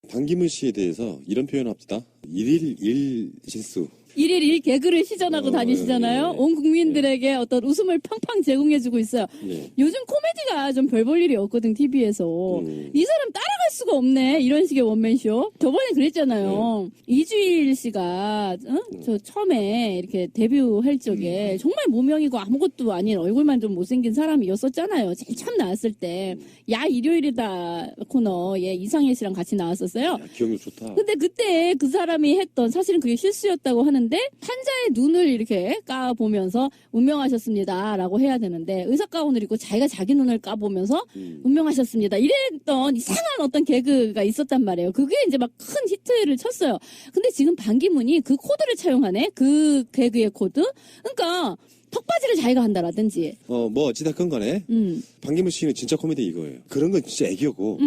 반기문 씨에 대해서 이런 표현을 합시다. 일일 일실수. 일일 일 개그를 시전하고 다니시잖아요. 예. 온 국민들에게 어떤 웃음을 팡팡 제공해주고 있어요. 예. 요즘 코미디가 좀 별 볼 일이 없거든, TV에서. 이 사람 따라갈 수가 없네. 이런 식의 원맨쇼. 저번에 그랬잖아요. 이주일 씨가, 저 처음에 이렇게 데뷔할 적에 정말 무명이고 아무것도 아닌 얼굴만 좀 못생긴 사람이었었잖아요. 제일 처음 나왔을 때. 야, 일요일이다 코너에 이상해 씨랑 같이 나왔었어요. 야, 기억력 좋다. 근데 그때 그 사람이 했던, 사실은 그게 실수였다고 하는데, 환자의 눈을 이렇게 까보면서 운명하셨습니다 라고 해야 되는데, 의사 가운을 입고 자기가 자기 눈을 까보면서 운명하셨습니다 이랬던 이상한 어떤 개그가 있었단 말이에요. 그게 이제 막 큰 히트를 쳤어요. 근데 지금 반기문이 그 코드를 차용하네? 그 개그의 코드? 그러니까 턱받이를 자기가 한다라든지. 뭐 어찌됐건 간에 반기문 씨는 진짜 코미디 이거예요. 그런 건 진짜 애교고.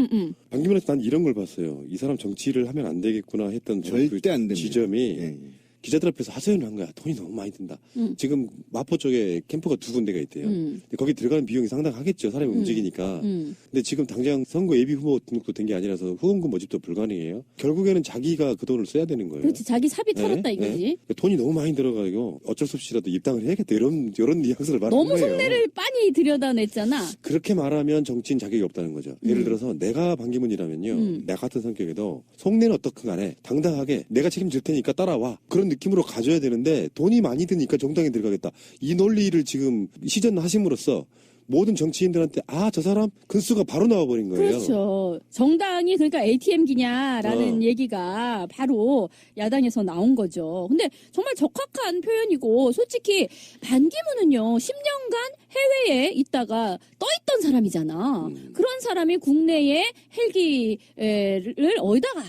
반기문한테 난 이런 걸 봤어요. 이 사람 정치를 하면 안 되겠구나 했던 절대 안 됩니다. 지점이 예. 기자들 앞에서 하소연을 한 거야. 돈이 너무 많이 든다. 지금 마포 쪽에 캠프가 2군데가 있대요. 근데 거기 들어가는 비용이 상당하겠죠. 사람이 움직이니까. 근데 지금 당장 선거 예비 후보 등록도 된 게 아니라서 후원금 모집도 불가능해요. 결국에는 자기가 그 돈을 써야 되는 거예요. 그렇지. 자기 사비 털었다 이거지. 네. 돈이 너무 많이 들어가고 어쩔 수 없이라도 입당을 해야겠다. 이런 뉘앙스를 말하는 너무 거예요. 속내를 빤히 들여다냈잖아. 그렇게 말하면 정치인 자격이 없다는 거죠. 예를 들어서 내가 반기문이라면요. 나 같은 성격에도 속내는 어떻든 간에 당당하게 내가 책임질 테니까 따라와. 그런 느낌으로 가져야 되는데 돈이 많이 드니까 정당에 들어가겠다. 이 논리를 지금 시전하심으로써 모든 정치인들한테 저 사람 근수가 바로 나와버린 거예요. 그렇죠. 정당이 그러니까 ATM기냐라는 얘기가 바로 야당에서 나온 거죠. 근데 정말 적합한 표현이고 솔직히 반기문은요 10년간 해외에 있다가 떠있던 사람이잖아. 그런 사람이 국내에 헬기를 어디다가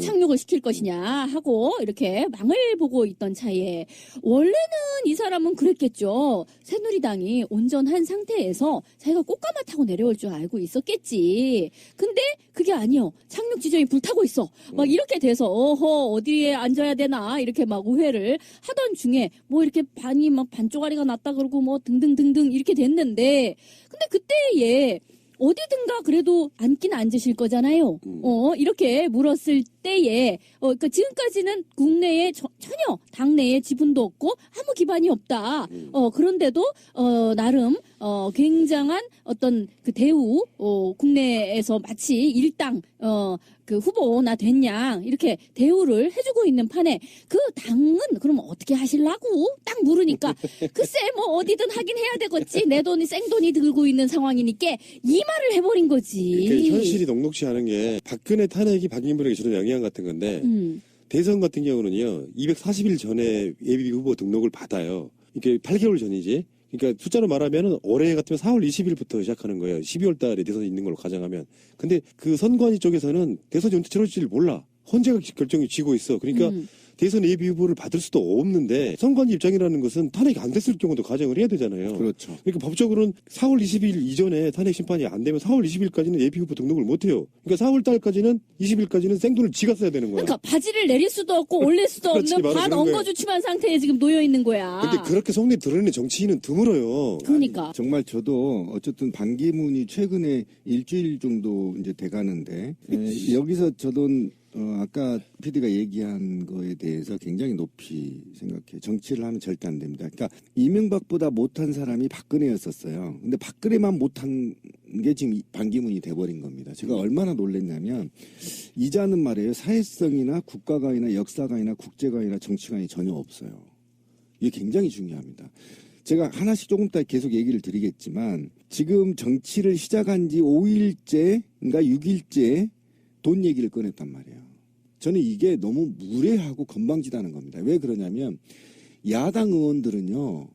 착륙을 시킬 것이냐 하고 이렇게 망을 보고 있던 차에 원래는 이 사람은 그랬겠죠. 새누리당이 온전한 상태에서 자기가 꽃가마 타고 내려올 줄 알고 있었겠지. 근데 그게 아니요. 착륙 지점이 불타고 있어. 막 이렇게 돼서 어디에 앉아야 되나 이렇게 막 우회를 하던 중에 뭐 이렇게 반이 막 반쪽아리가 났다 그러고 뭐 등등등등 이렇게 됐는데 근데 그때에 어디든가 그래도 앉긴 앉으실 거잖아요. 이렇게 물었을 때에, 그러니까 지금까지는 국내에 전혀 당내에 지분도 없고 아무 기반이 없다. 그런데도, 나름, 굉장한 어떤 그 대우, 국내에서 마치 일당, 그 후보나 됐냐 이렇게 대우를 해주고 있는 판에 그 당은 그럼 어떻게 하실라고 딱 물으니까 글쎄 뭐 어디든 하긴 해야 되겠지 내 돈이 생돈이 들고 있는 상황이니까 이 말을 해버린 거지. 이게 현실이 녹록치 않은 게 박근혜 탄핵이 반기문에게 주는 영향 같은 건데 대선 같은 경우는요 240일 전에 예비 후보 등록을 받아요. 이게 8개월 전이지. 그러니까 숫자로 말하면 올해 같으면 4월 20일부터 시작하는 거예요. 12월 달에 대선이 있는 걸로 가정하면. 근데 그 선관위 쪽에서는 대선이 언제 치러질지 몰라. 헌재가 결정이 쥐고 있어. 그러니까 대선 예비 후보를 받을 수도 없는데 선관위 입장이라는 것은 탄핵이 안 됐을 경우도 가정을 해야 되잖아요. 그렇죠. 그러니까 법적으로는 4월 20일 이전에 탄핵 심판이 안 되면 4월 20일까지는 예비 후보 등록을 못 해요. 그러니까 4월 달까지는 20일까지는 생돈을 지가 써야 되는 거야. 그러니까 바지를 내릴 수도 없고 올릴 수도 그렇지, 없는 바로 반 그런 거예요. 엉거주춤한 상태에 지금 놓여 있는 거야. 근데 그렇게 속내 드러내는 정치인은 드물어요. 그러니까 정말 저도 어쨌든 반기문이 최근에 일주일 정도 이제 돼가는데 여기서 저도 아까 PD가 얘기한 거에 대해서 굉장히 높이 생각해요. 정치를 하면 절대 안 됩니다. 그러니까 이명박보다 못한 사람이 박근혜였었어요. 근데 박근혜만 못한 게 지금 반기문이 돼버린 겁니다. 제가 얼마나 놀랐냐면 이자는 말이에요. 사회성이나 국가관이나 역사관이나 국제관이나 정치관이 전혀 없어요. 이게 굉장히 중요합니다. 제가 하나씩 조금 이따 계속 얘기를 드리겠지만 지금 정치를 시작한 지 5일째, 그러니까 6일째 돈 얘기를 꺼냈단 말이에요. 저는 이게 너무 무례하고 건방지다는 겁니다. 왜 그러냐면 야당 의원들은요.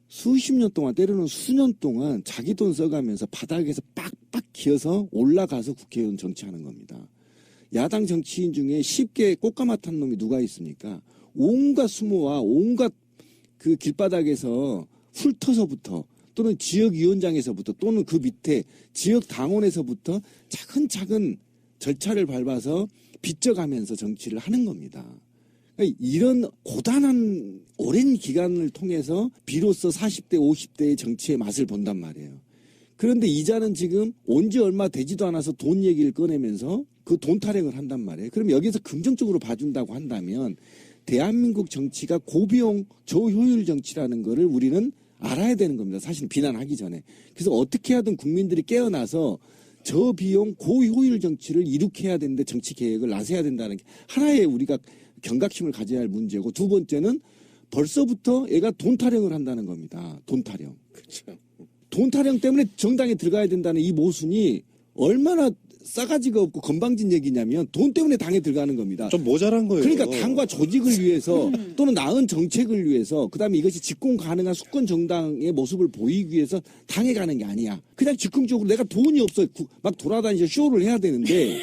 수십 년 동안 때로는 수년 동안 자기 돈 써가면서 바닥에서 빡빡 기어서 올라가서 국회의원 정치하는 겁니다. 야당 정치인 중에 쉽게 꽃가마 탄 놈이 누가 있습니까? 온갖 수모와 온갖 그 길바닥에서 훑어서부터 또는 지역위원장에서부터 또는 그 밑에 지역 당원에서부터 차근차근 절차를 밟아서 빚져가면서 정치를 하는 겁니다. 그러니까 이런 고단한 오랜 기간을 통해서 비로소 40대, 50대의 정치의 맛을 본단 말이에요. 그런데 이자는 지금 온 지 얼마 되지도 않아서 돈 얘기를 꺼내면서 그 돈 타령을 한단 말이에요. 그럼 여기서 긍정적으로 봐준다고 한다면 대한민국 정치가 고비용 저효율 정치라는 거를 우리는 알아야 되는 겁니다. 사실 비난하기 전에. 그래서 어떻게 하든 국민들이 깨어나서 저비용 고효율 정치를 이룩해야 되는데 정치 계획을 나서야 된다는 게 하나의 우리가 경각심을 가져야 할 문제고, 두 번째는 벌써부터 얘가 돈 타령을 한다는 겁니다. 돈 타령. 그렇죠. 돈 타령 때문에 정당에 들어가야 된다는 이 모순이 얼마나 싸가지가 없고 건방진 얘기냐면 돈 때문에 당에 들어가는 겁니다. 좀 모자란 거예요. 그러니까 당과 조직을 위해서 또는 나은 정책을 위해서, 그다음에 이것이 집권 가능한 수권 정당의 모습을 보이기 위해서 당에 가는 게 아니야. 그냥 즉흥적으로 내가 돈이 없어 막 돌아다니서 쇼를 해야 되는데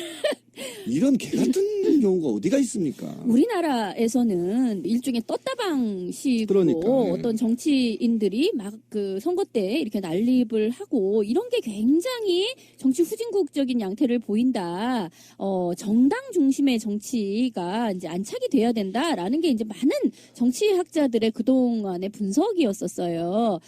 이런 개 같은 경우가 어디가 있습니까? 우리나라에서는 일종의 떴다방식으로 그러니까, 예. 어떤 정치인들이 막 그 선거 때 이렇게 난립을 하고 이런 게 굉장히 정치 후진국적인 양태를 보인다. 정당 중심의 정치가 이제 안착이 돼야 된다라는 게 이제 많은 정치학자들의 그동안의 분석이었었어요.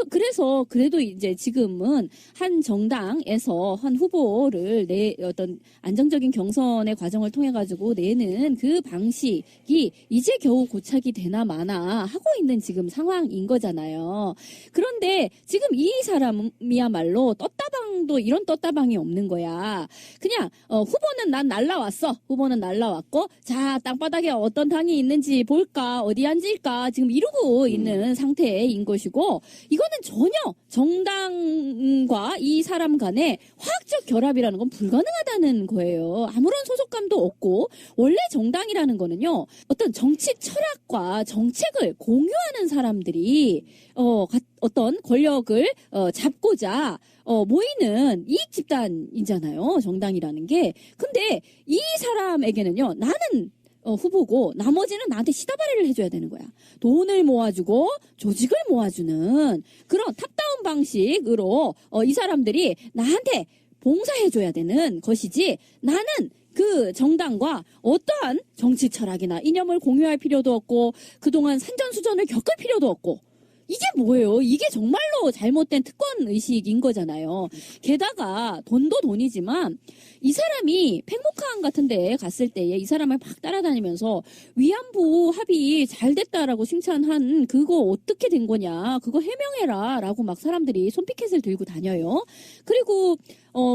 그래서 그래도 이제 지금은 한 정당에서 한 후보를 어떤 안정적인 경선의 과정을 통해 가지고 내는 그 방식이 이제 겨우 고착이 되나 마나 하고 있는 지금 상황인 거잖아요. 그런데 지금 이 사람이야말로 떴다방도 이런 떴다방이 없는 거야. 그냥 후보는 난 날라왔어. 후보는 날라왔고, 자, 땅바닥에 어떤 당이 있는지 볼까, 어디 앉을까 지금 이러고 있는 상태인 것이고, 이거는 전혀 정당과 이 사람 간의 화학적 결합이라는 건 불가능하다는 거예요. 아무런 소속감도 없고, 원래 정당이라는 거는요, 어떤 정치 철학과 정책을 공유하는 사람들이 어떤 권력을 잡고자 모이는 이익 집단이잖아요. 정당이라는 게. 근데 이 사람에게는요, 나는 후보고 나머지는 나한테 시다바리를 해줘야 되는 거야. 돈을 모아주고 조직을 모아주는 그런 탑다운 방식으로 이 사람들이 나한테 봉사해줘야 되는 것이지, 나는 그 정당과 어떠한 정치 철학이나 이념을 공유할 필요도 없고 그동안 산전수전을 겪을 필요도 없고, 이게 뭐예요? 이게 정말로 잘못된 특권 의식인 거잖아요. 게다가 돈도 돈이지만 이 사람이 팽목항 같은 데 갔을 때에 이 사람을 막 따라다니면서 위안부 합의 잘 됐다라고 칭찬한 그거 어떻게 된 거냐, 그거 해명해라 라고 막 사람들이 손피켓을 들고 다녀요. 그리고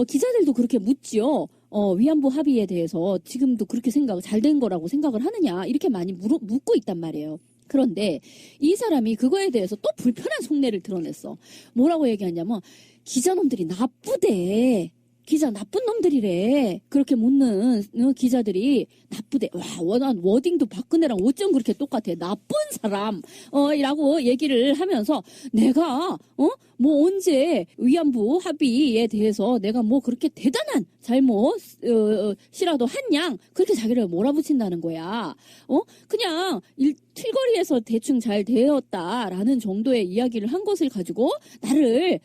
기자들도 그렇게 묻지요. 위안부 합의에 대해서 지금도 그렇게 잘 된 거라고 생각을 하느냐, 이렇게 많이 묻고 있단 말이에요. 그런데 이 사람이 그거에 대해서 또 불편한 속내를 드러냈어. 뭐라고 얘기하냐면, 기자놈들이 나쁘대. 기자 나쁜 놈들이래. 그렇게 묻는 기자들이 나쁘대. 와, 워딩도 박근혜랑 어쩜 그렇게 똑같아. 나쁜 사람. 라고 얘기를 하면서, 내가 뭐 언제 위안부 합의에 대해서 내가 뭐 그렇게 대단한 잘못이라도 한양 그렇게 자기를 몰아붙인다는 거야. 그냥 틸거리에서 대충 잘 되었다라는 정도의 이야기를 한 것을 가지고 나를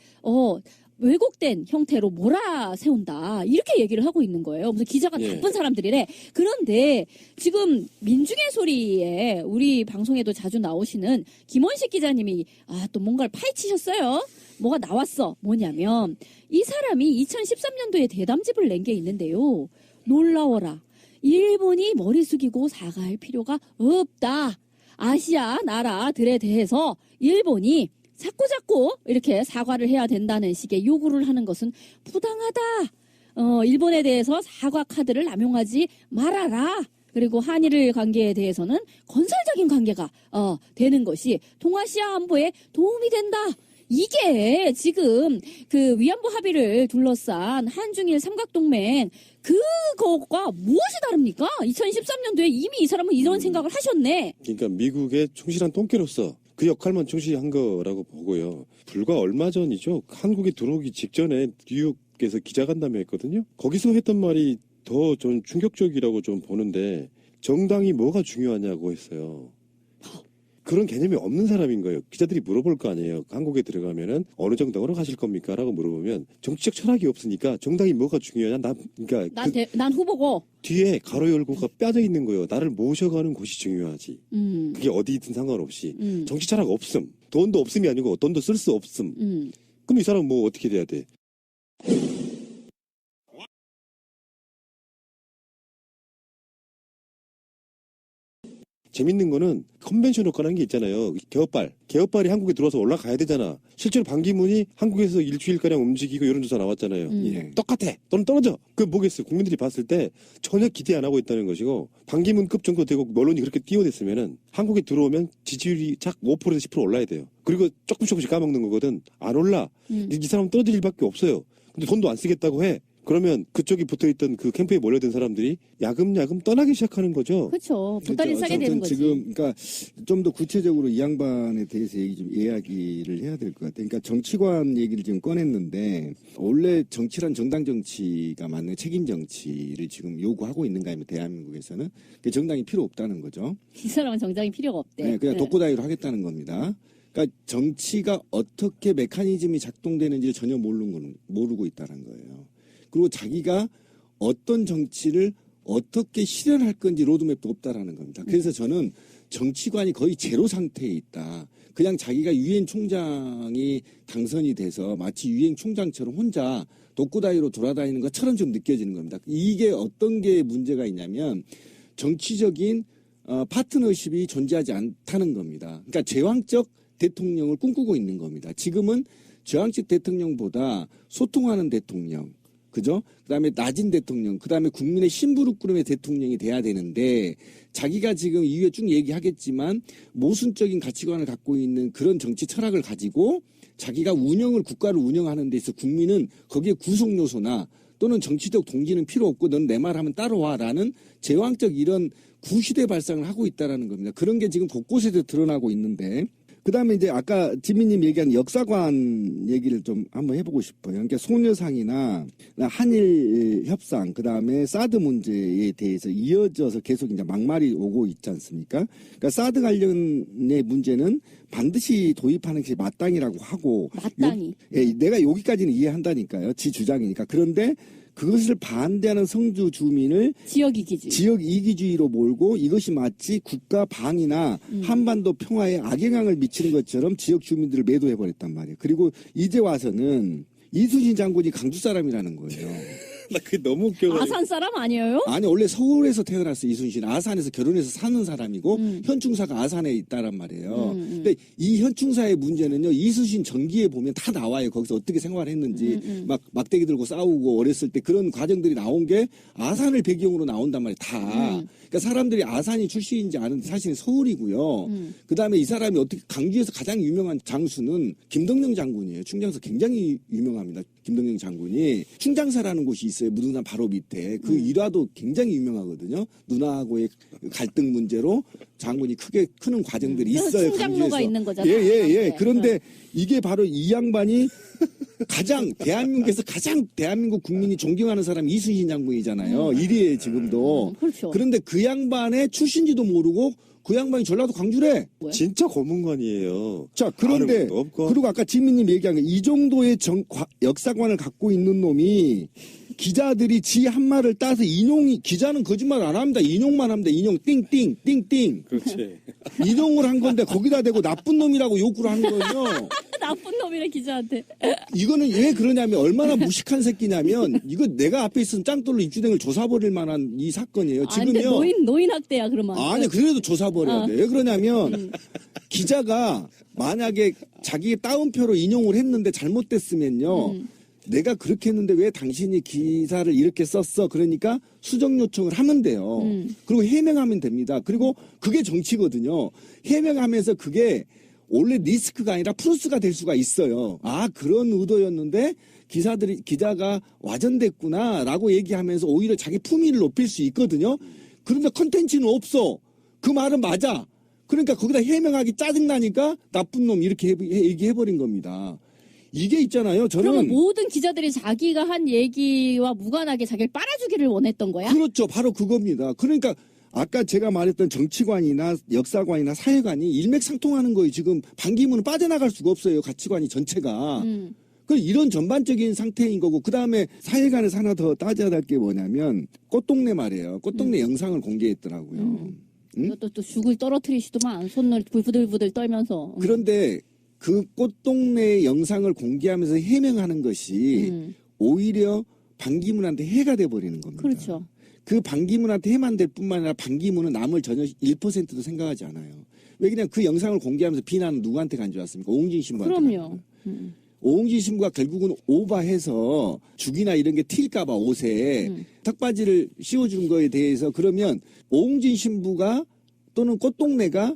왜곡된 형태로 몰아세운다, 이렇게 얘기를 하고 있는 거예요. 무슨 기자가 나쁜 사람들이래. 그런데 지금 민중의 소리에 우리 방송에도 자주 나오시는 김원식 기자님이 또 뭔가를 파헤치셨어요. 뭐가 나왔어. 뭐냐면 이 사람이 2013년도에 대담집을 낸 게 있는데요. 놀라워라. 일본이 머리 숙이고 사과할 필요가 없다. 아시아 나라들에 대해서 일본이 자꾸 이렇게 사과를 해야 된다는 식의 요구를 하는 것은 부당하다. 일본에 대해서 사과 카드를 남용하지 말아라. 그리고 한일 관계에 대해서는 건설적인 관계가 되는 것이 동아시아 안보에 도움이 된다. 이게 지금 그 위안부 합의를 둘러싼 한중일 삼각동맹 그거가 무엇이 다릅니까? 2013년도에 이미 이 사람은 이런 생각을 하셨네. 그러니까 미국의 충실한 똥개로서 그 역할만 충실히 한 거라고 보고요. 불과 얼마 전이죠. 한국에 들어오기 직전에 뉴욕에서 기자간담회 했거든요. 거기서 했던 말이 더 좀 충격적이라고 좀 보는데, 정당이 뭐가 중요하냐고 했어요. 그런 개념이 없는 사람인 거예요. 기자들이 물어볼 거 아니에요. 한국에 들어가면은 어느 정당으로 가실 겁니까? 라고 물어보면 정치적 철학이 없으니까 정당이 뭐가 중요하냐? 난 후보고. 뒤에 가로 열고가 빠져 있는 거예요. 나를 모셔가는 곳이 중요하지. 그게 어디든 상관없이. 정치 철학 없음. 돈도 없음이 아니고 돈도 쓸 수 없음. 그럼 이 사람은 뭐 어떻게 돼야 돼? 재밌는 거는 컨벤션 효과라는 게 있잖아요. 개업발이 한국에 들어와서 올라가야 되잖아. 실제로 반기문이 한국에서 일주일가량 움직이고 이런 조사 나왔잖아요. 예. 똑같아. 너는 떨어져. 그게 뭐겠어요? 국민들이 봤을 때 전혀 기대 안 하고 있다는 것이고, 반기문급 정도 되고 언론이 그렇게 띄워댔으면은 한국에 들어오면 지지율이 작 5%에서 10% 올라야 돼요. 그리고 조금씩 까먹는 거거든. 안 올라. 이 사람은 떨어질 일밖에 없어요. 근데 돈도 안 쓰겠다고 해. 그러면 그쪽이 붙어있던 그 캠프에 몰려든 사람들이 야금야금 떠나기 시작하는 거죠. 그렇죠. 보따리 싸게 되는 거지. 지금 그러니까 좀 더 구체적으로 이 양반에 대해서 이야기를 해야 될 것 같아요. 그러니까 정치관 얘기를 지금 꺼냈는데, 원래 정치란 정당 정치가 맞는 책임 정치를 지금 요구하고 있는가 하면 대한민국에서는 정당이 필요 없다는 거죠. 이 사람은 정당이 필요가 없대. 네, 그냥 독고다이로 하겠다는 겁니다. 그러니까 정치가 어떻게 메커니즘이 작동되는지를 전혀 모르고 있다는 거예요. 그리고 자기가 어떤 정치를 어떻게 실현할 건지 로드맵도 없다라는 겁니다. 그래서 저는 정치관이 거의 제로 상태에 있다. 그냥 자기가 유엔 총장이 당선이 돼서 마치 유엔 총장처럼 혼자 독고다이로 돌아다니는 것처럼 좀 느껴지는 겁니다. 이게 어떤 게 문제가 있냐면 정치적인 파트너십이 존재하지 않다는 겁니다. 그러니까 제왕적 대통령을 꿈꾸고 있는 겁니다. 지금은 제왕적 대통령보다 소통하는 대통령, 그죠? 그 다음에 낮은 대통령, 그 다음에 국민의 심부름꾸름의 대통령이 돼야 되는데, 자기가 지금 이후에 쭉 얘기하겠지만 모순적인 가치관을 갖고 있는 그런 정치 철학을 가지고 자기가 국가를 운영하는 데 있어 국민은 거기에 구성 요소나 또는 정치적 동기는 필요 없고 넌 내 말 하면 따라와라는 제왕적 이런 구시대 발상을 하고 있다라는 겁니다. 그런 게 지금 곳곳에서 드러나고 있는데, 그 다음에 이제 아까 지민님 얘기한 역사관 얘기를 좀 한번 해보고 싶어요. 그러니까 소녀상이나 한일 협상, 그 다음에 사드 문제에 대해서 이어져서 계속 이제 막말이 오고 있지 않습니까? 그러니까 사드 관련의 문제는 반드시 도입하는 것이 마땅이라고 하고. 마땅히. 내가 여기까지는 이해한다니까요. 지 주장이니까. 그런데 그것을 반대하는 성주 주민을 지역 이기주의로 몰고 이것이 마치 국가 방위나 한반도 평화에 악영향을 미치는 것처럼 지역 주민들을 매도해버렸단 말이에요. 그리고 이제 와서는 이순신 장군이 강주 사람이라는 거예요. 나 그게 너무 웃겨. 아산 사람 아니에요? 아니, 원래 서울에서 태어났어, 이순신. 아산에서 결혼해서 사는 사람이고, 현충사가 아산에 있다란 말이에요. 근데 이 현충사의 문제는요, 이순신 전기에 보면 다 나와요. 거기서 어떻게 생활했는지, 막 막대기 들고 싸우고 어렸을 때 그런 과정들이 나온 게 아산을 배경으로 나온단 말이에요, 다. 그러니까 사람들이 아산이 출신인지 아는데 사실은 서울이고요. 그 다음에 이 사람이 어떻게 강주에서 가장 유명한 장수는 김덕령 장군이에요. 충장사 굉장히 유명합니다. 김덕령 장군이 충장사라는 곳이 있어요. 무등산 바로 밑에. 그 일화도 굉장히 유명하거든요. 누나하고의 갈등 문제로 장군이 크게 크는 과정들이 있어요. 충장로가 있는 거잖아요. 예. 그런데 이게 바로 이 양반이 대한민국에서 가장 대한민국 국민이 존경하는 사람이 이순신 장군이잖아요. 1위에 지금도. 그렇죠. 그런데 그 양반의 출신지도 모르고 그 양반이 전라도 광주래. 진짜 고문관이에요. 자, 그런데 그리고 아까 지민님 얘기한 게 이 정도의 역사관을 갖고 있는 놈이 기자들이 지 한 말을 따서 기자는 거짓말 안 합니다. 인용만 합니다. 인용 띵띵. 그렇지. 인용을 한 건데 거기다 대고 나쁜 놈이라고 욕을 한 거예요. 나쁜 놈이래 기자한테. 이거는 왜 그러냐면 얼마나 무식한 새끼냐면 이거 내가 앞에 있으면 짱돌로 입주댕을 조사버릴 만한 이 사건이에요. 지금요. 노인 학대야 그러면. 아니 그래도 조사버려야 돼. 왜 그러냐면 기자가 만약에 자기 따옴표로 인용을 했는데 잘못됐으면요. 내가 그렇게 했는데 왜 당신이 기사를 이렇게 썼어? 그러니까 수정 요청을 하면 돼요. 그리고 해명하면 됩니다. 그리고 그게 정치거든요. 해명하면서 그게 원래 리스크가 아니라 플러스가 될 수가 있어요. 아, 그런 의도였는데 기자가 와전됐구나라고 얘기하면서 오히려 자기 품위를 높일 수 있거든요. 그런데 컨텐츠는 없어. 그 말은 맞아. 그러니까 거기다 해명하기 짜증나니까 나쁜 놈 이렇게 얘기해버린 겁니다. 이게 있잖아요. 그러면 모든 기자들이 자기가 한 얘기와 무관하게 자기를 빨아주기를 원했던 거야? 그렇죠. 바로 그겁니다. 그러니까 아까 제가 말했던 정치관이나 역사관이나 사회관이 일맥상통하는 거예요. 지금 반기문은 빠져나갈 수가 없어요. 가치관이 전체가. 이런 전반적인 상태인 거고, 그 다음에 사회관에서 하나 더 따져야 될 게 뭐냐면 꽃동네 말이에요. 꽃동네 영상을 공개했더라고요. 이것도 또 죽을 떨어뜨리시더만 손을 부들부들 떨면서. 그런데 그 꽃동네 영상을 공개하면서 해명하는 것이 오히려 반기문한테 해가 돼버리는 겁니다. 그렇죠. 그 반기문한테 해만 될 뿐만 아니라 반기문은 남을 전혀 1%도 생각하지 않아요. 왜 그냥 그 영상을 공개하면서 비난은 누구한테 간 줄 알았습니까? 오홍진 신부한테. 그럼요. 오홍진 신부가 결국은 오바해서 죽이나 이런 게 튈까봐 옷에 턱바지를 씌워준 거에 대해서 그러면 오홍진 신부가 또는 꽃동네가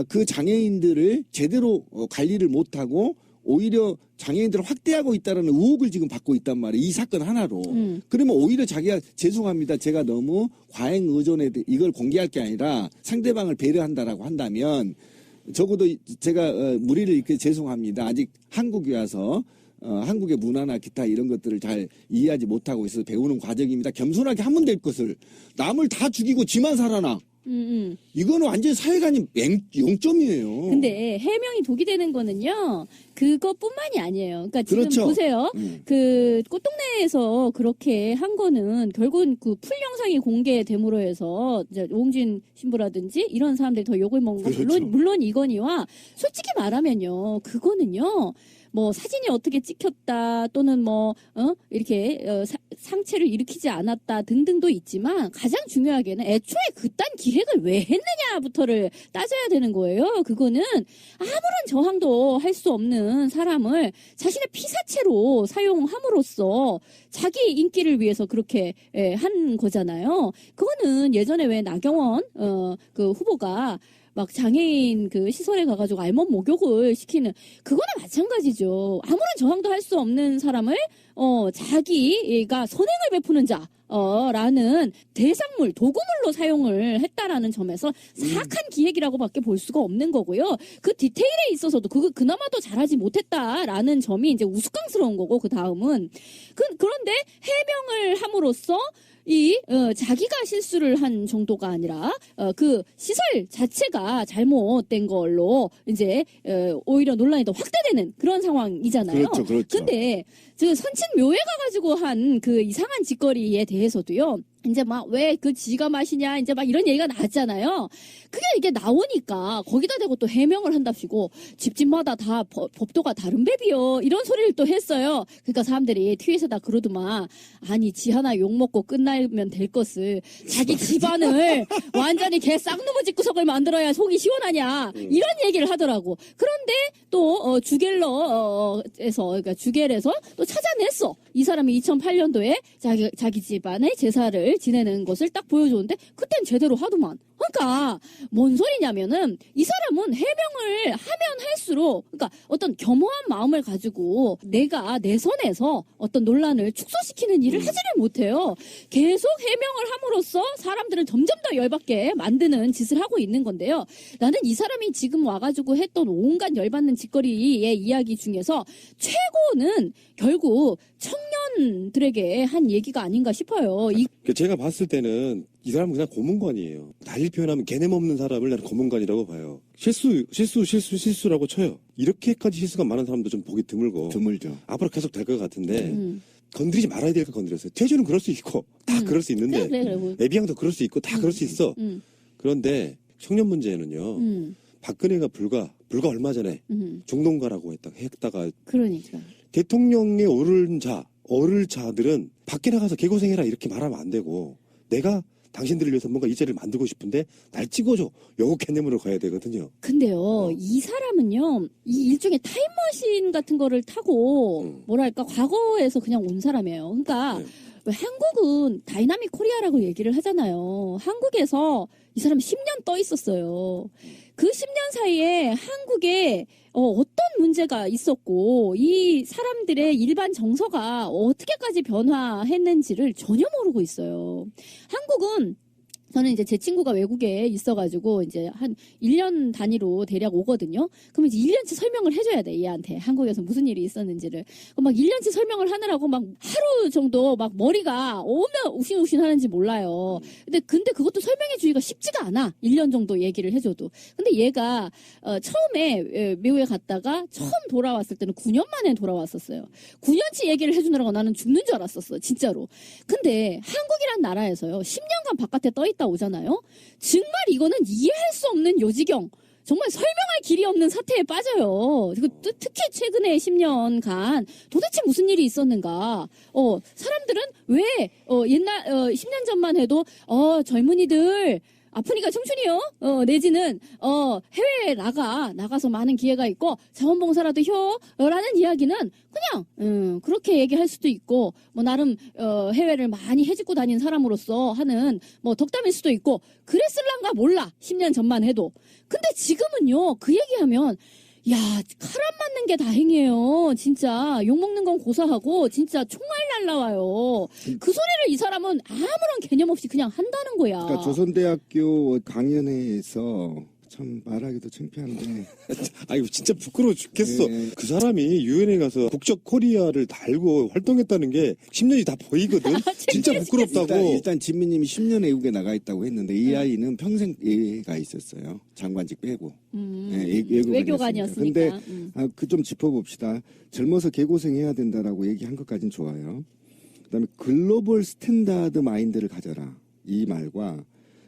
그 장애인들을 제대로 관리를 못하고 오히려 장애인들을 확대하고 있다는 의혹을 지금 받고 있단 말이에요. 이 사건 하나로. 그러면 오히려 자기가 죄송합니다. 제가 너무 과잉 의존에 이걸 공개할 게 아니라 상대방을 배려한다라고 한다면 적어도 제가 무리를 이렇게 죄송합니다. 아직 한국에 와서 한국의 문화나 기타 이런 것들을 잘 이해하지 못하고 있어서 배우는 과정입니다. 겸손하게 하면 될 것을 남을 다 죽이고 지만 살아나. 이거는 완전히 사회관이 0점이에요. 근데 해명이 독이 되는 거는요, 그것뿐만이 아니에요. 그러니까 지금 그렇죠. 보세요. 그 꽃동네에서 그렇게 한 거는 결국은 그 풀 영상이 공개됨으로 해서 이제 오홍진 신부라든지 이런 사람들이 더 욕을 먹은 거 그렇죠. 물론 이거니와 솔직히 말하면요, 그거는요. 뭐 사진이 어떻게 찍혔다 또는 뭐 이렇게 상체를 일으키지 않았다 등등도 있지만 가장 중요하게는 애초에 그딴 기획을 왜 했느냐부터를 따져야 되는 거예요. 그거는 아무런 저항도 할 수 없는 사람을 자신의 피사체로 사용함으로써 자기 인기를 위해서 그렇게 한 거잖아요. 그거는 예전에 왜 나경원 그 후보가 막 장애인 그 시설에 가가지고 알몸 목욕을 시키는 그거나 마찬가지죠. 아무런 저항도 할 수 없는 사람을 자기가 선행을 베푸는 자 라는 대상물, 도구물로 사용을 했다라는 점에서 사악한 기획이라고밖에 볼 수가 없는 거고요. 그 디테일에 있어서도 그나마도 잘하지 못했다라는 점이 이제 우스꽝스러운 거고 그 다음은 그런데 해명을 함으로써 자기가 실수를 한 정도가 아니라, 그 시설 자체가 잘못된 걸로, 이제, 오히려 논란이 더 확대되는 그런 상황이잖아요. 그렇죠, 그렇죠. 근데, 선친묘에 가가지고 한 그 이상한 짓거리에 대해서도요, 이제 막 왜 그 지가 마시냐, 이제 막 이런 얘기가 나왔잖아요. 그게 이게 나오니까 거기다 대고 또 해명을 한답시고 집집마다 다 법도가 다른 뱀이요. 이런 소리를 또 했어요. 그러니까 사람들이 트윗에다 그러더만 아니 지 하나 욕먹고 끝나면 될 것을 자기 집안을 완전히 개 쌍누무 집구석을 만들어야 속이 시원하냐 이런 얘기를 하더라고. 그런데 또 주겔러에서 그러니까 주겔에서 또 찾아냈어. 이 사람이 2008년도에 자기 집안의 제사를 지내는 것을 딱 보여줬는데 그땐 제대로 하더만. 그러니까 뭔 소리냐면은 이 사람은 해명을 하면 할수록 그러니까 어떤 겸허한 마음을 가지고 내가 내 선에서 어떤 논란을 축소시키는 일을 하지를 못해요. 계속 해명을 함으로써 사람들을 점점 더 열받게 만드는 짓을 하고 있는 건데요. 나는 이 사람이 지금 와가지고 했던 온갖 열받는 짓거리의 이야기 중에서 최고는 결국 청년들에게 한 얘기가 아닌가 싶어요. 제가 봤을 때는 이 사람은 그냥 고문관이에요. 달리 표현하면 개념 없는 사람을 나는 고문관이라고 봐요. 실수라고 쳐요. 이렇게까지 실수가 많은 사람도 좀 보기 드물고. 드물죠. 앞으로 계속 될 것 같은데 건드리지 말아야 될 거 건드렸어요. 태주는 그럴 수 있고 다 그럴 수 있는데 그래. 애비양도 그럴 수 있고 다 그럴 수 있어. 그런데 청년 문제는요. 박근혜가 불과 얼마 전에 중동가라고 했다가 그러니까 대통령에 오를 자들은 밖에 나가서 개고생해라 이렇게 말하면 안 되고 내가 당신들을 위해서 뭔가 이 자리를 만들고 싶은데 날 찍어줘. 요거 개념으로 가야 되거든요. 근데요, 이 사람은요, 이 일종의 타임머신 같은 거를 타고, 뭐랄까, 과거에서 그냥 온 사람이에요. 그러니까, 왜 한국은 다이나믹 코리아라고 얘기를 하잖아요. 한국에서 이 사람 10년 떠 있었어요. 그 10년 사이에 한국에 어떤 문제가 있었고 이 사람들의 일반 정서가 어떻게까지 변화했는지를 전혀 모르고 있어요. 한국은 저는 이제 제 친구가 외국에 있어가지고 이제 한 1년 단위로 대략 오거든요. 그러면 이제 1년치 설명을 해줘야 돼, 얘한테. 한국에서 무슨 일이 있었는지를. 막 1년치 설명을 하느라고 막 하루 정도 막 머리가 얼마나 욱신욱신 하는지 몰라요. 근데 그것도 설명해주기가 쉽지가 않아. 1년 정도 얘기를 해줘도. 근데 얘가, 처음에 미국에 갔다가 처음 돌아왔을 때는 9년 만에 돌아왔었어요. 9년치 얘기를 해주느라고 나는 죽는 줄 알았었어, 진짜로. 근데 한국이란 나라에서요, 10년간 바깥에 떠있다 오잖아요. 정말 이거는 이해할 수 없는 요지경. 정말 설명할 길이 없는 사태에 빠져요. 그리고 특히 최근에 10년간 도대체 무슨 일이 있었는가? 사람들은 왜 10년 전만 해도 젊은이들 아프니까 청춘이요. 내지는 해외에 나가서 많은 기회가 있고 자원봉사라도 라는 이야기는 그냥 그렇게 얘기할 수도 있고 뭐 나름 해외를 많이 해집고 다닌 사람으로서 하는 뭐 덕담일 수도 있고 그랬을란가 몰라. 10년 전만 해도. 근데 지금은요. 그 얘기하면 야, 칼 안 맞는 게 다행이에요. 진짜 욕먹는 건 고사하고 진짜 총알 날라와요. 그 소리를 이 사람은 아무런 개념 없이 그냥 한다는 거야. 그러니까 조선대학교 강연회에서 참 말하기도 창피한데. 아이고 진짜 부끄러워 죽겠어. 네. 그 사람이 유엔에 가서 국적 코리아를 달고 활동했다는 게 10년이 다 보이거든. 진짜 부끄럽다고. 일단 진미님이 10년 외국에 나가 있다고 했는데 이 아이는 평생 외가 있었어요. 장관직 빼고. 네, 외교관이었으니까. 근데 그 좀 짚어봅시다. 젊어서 개고생해야 된다라고 얘기한 것까진 좋아요. 그다음에 글로벌 스탠다드 마인드를 가져라. 이 말과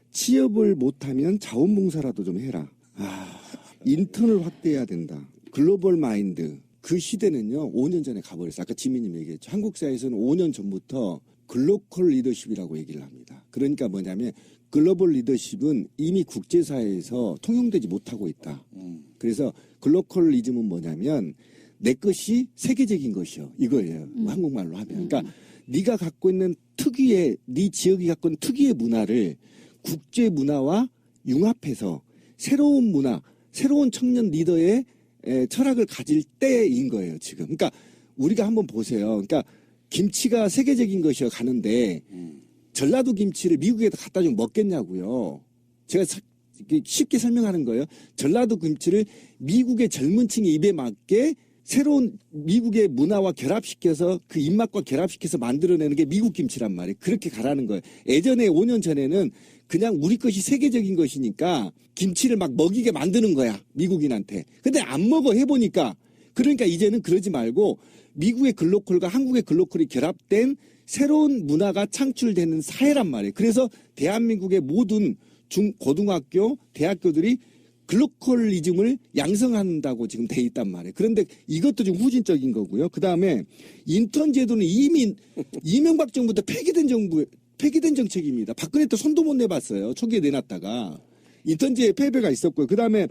취업을 못하면 자원봉사라도 좀 해라. 인턴을 확대해야 된다. 글로벌 마인드. 그 시대는요. 5년 전에 가버렸어요. 아까 지민님 얘기했죠. 한국 사회에서는 5년 전부터 글로컬 리더십이라고 얘기를 합니다. 그러니까 뭐냐면 글로벌 리더십은 이미 국제사회에서 통용되지 못하고 있다. 그래서 글로컬리즘은 뭐냐면 내 것이 세계적인 것이요. 이거예요. 한국말로 하면. 그러니까 네가 갖고 있는 특유의 네 지역이 갖고 있는 특유의 문화를 국제 문화와 융합해서 새로운 문화, 새로운 청년 리더의 철학을 가질 때인 거예요, 지금. 그러니까 우리가 한번 보세요. 그러니까 김치가 세계적인 것이여 가는데 전라도 김치를 미국에다 갖다 주면 먹겠냐고요. 제가 쉽게 설명하는 거예요. 전라도 김치를 미국의 젊은 층의 입에 맞게 새로운 미국의 문화와 결합시켜서 그 입맛과 결합시켜서 만들어내는 게 미국 김치란 말이에요. 그렇게 가라는 거예요. 예전에 5년 전에는 그냥 우리 것이 세계적인 것이니까 김치를 막 먹이게 만드는 거야. 미국인한테. 근데 안 먹어 해보니까. 그러니까 이제는 그러지 말고 미국의 글로컬과 한국의 글로컬이 결합된 새로운 문화가 창출되는 사회란 말이에요. 그래서 대한민국의 모든 고등학교, 대학교들이 글로컬리즘을 양성한다고 지금 돼 있단 말이에요. 그런데 이것도 좀 후진적인 거고요. 그 다음에 인턴 제도는 이미 이명박 정부 때 폐기된 정책입니다. 박근혜 때 손도 못 내봤어요. 초기에 내놨다가. 인턴제에 폐배가 있었고요. 그 다음에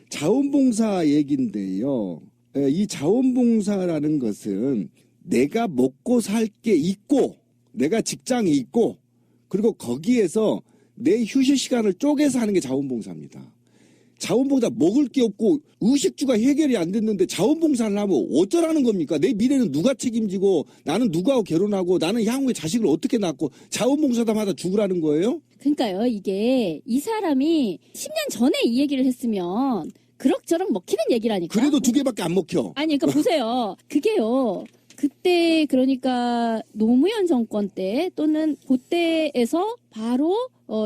자원봉사 얘기인데요. 이 자원봉사라는 것은 내가 먹고 살 게 있고 내가 직장이 있고 그리고 거기에서 내 휴식 시간을 쪼개서 하는 게 자원봉사입니다. 자원봉사 먹을 게 없고 의식주가 해결이 안 됐는데 자원봉사를 하면 어쩌라는 겁니까? 내 미래는 누가 책임지고 나는 누구하고 결혼하고 나는 향후에 자식을 어떻게 낳고 자원봉사다마다 죽으라는 거예요? 그러니까요. 이게 이 사람이 10년 전에 이 얘기를 했으면 그럭저럭 먹히는 얘기라니까. 그래도 2개밖에 안 먹혀. 아니 그러니까 보세요. 그게요. 그때 그러니까 노무현 정권 때 또는 그때에서 바로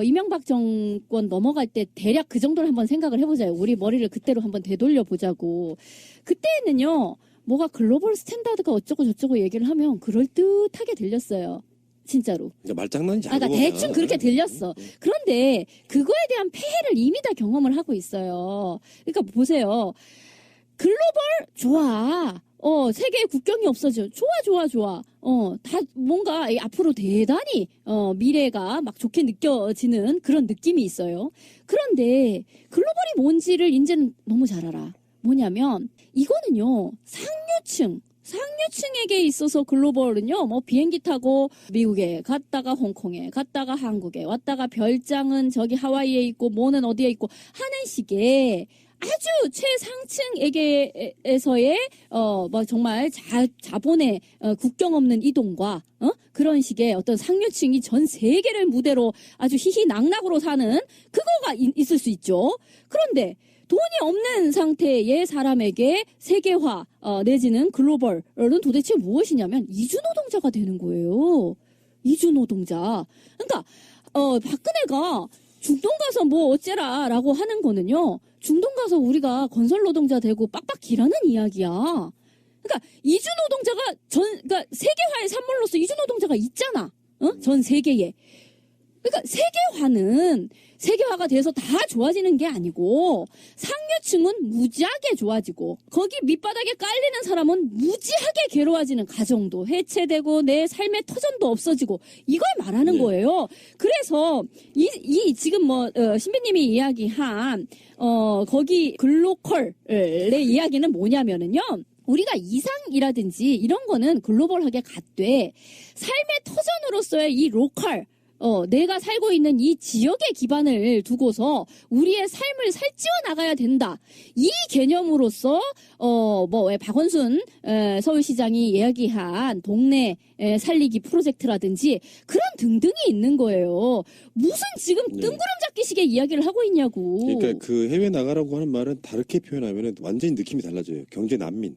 이명박 정권 넘어갈 때 대략 그 정도를 한번 생각을 해보자요. 우리 머리를 그때로 한번 되돌려 보자고. 그때는요. 뭐가 글로벌 스탠다드가 어쩌고 저쩌고 얘기를 하면 그럴듯하게 들렸어요. 진짜로. 말장난이지. 그러니까 대충 그렇게 들렸어. 그런데 그거에 대한 폐해를 이미 다 경험을 하고 있어요. 그러니까 보세요. 글로벌 좋아. 세계에 국경이 없어져. 좋아. 다 뭔가 앞으로 대단히 미래가 막 좋게 느껴지는 그런 느낌이 있어요. 그런데 글로벌이 뭔지를 이제는 너무 잘 알아. 뭐냐면 이거는요. 상류층에게 있어서 글로벌은요, 뭐 비행기 타고 미국에 갔다가 홍콩에 갔다가 한국에 왔다가 별장은 저기 하와이에 있고 뭐는 어디에 있고 하는 식의 아주 최상층에게에서의 뭐 정말 자본의 국경 없는 이동과 그런 식의 어떤 상류층이 전 세계를 무대로 아주 희희낙낙으로 사는 그거가 있을 수 있죠. 그런데 돈이 없는 상태의 사람에게 세계화 내지는 글로벌은 도대체 무엇이냐면 이주노동자가 되는 거예요. 이주노동자. 그러니까 박근혜가 중동 가서 뭐 어째라라고 하는 거는요. 중동 가서 우리가 건설 노동자 되고 빡빡 일하는 이야기야. 그러니까 이주노동자가 그러니까 세계화의 산물로서 이주노동자가 있잖아. 전 세계에. 그러니까 세계화가 돼서 다 좋아지는 게 아니고 상류층은 무지하게 좋아지고 거기 밑바닥에 깔리는 사람은 무지하게 괴로워지는 가정도 해체되고 내 삶의 터전도 없어지고 이걸 말하는 네. 거예요. 그래서 이 지금 신비님이 이야기한 거기 글로컬의 이야기는 뭐냐면은요. 우리가 이상이라든지 이런 거는 글로벌하게 갖되 삶의 터전으로서의 이 로컬 내가 살고 있는 이 지역의 기반을 두고서 우리의 삶을 살찌워 나가야 된다. 이 개념으로서 왜 박원순 서울시장이 이야기한 동네 살리기 프로젝트라든지 그런 등등이 있는 거예요. 무슨 지금 뜬구름 잡기식의 이야기를 하고 있냐고. 그러니까 그 해외 나가라고 하는 말은 다르게 표현하면 완전히 느낌이 달라져요. 경제 난민.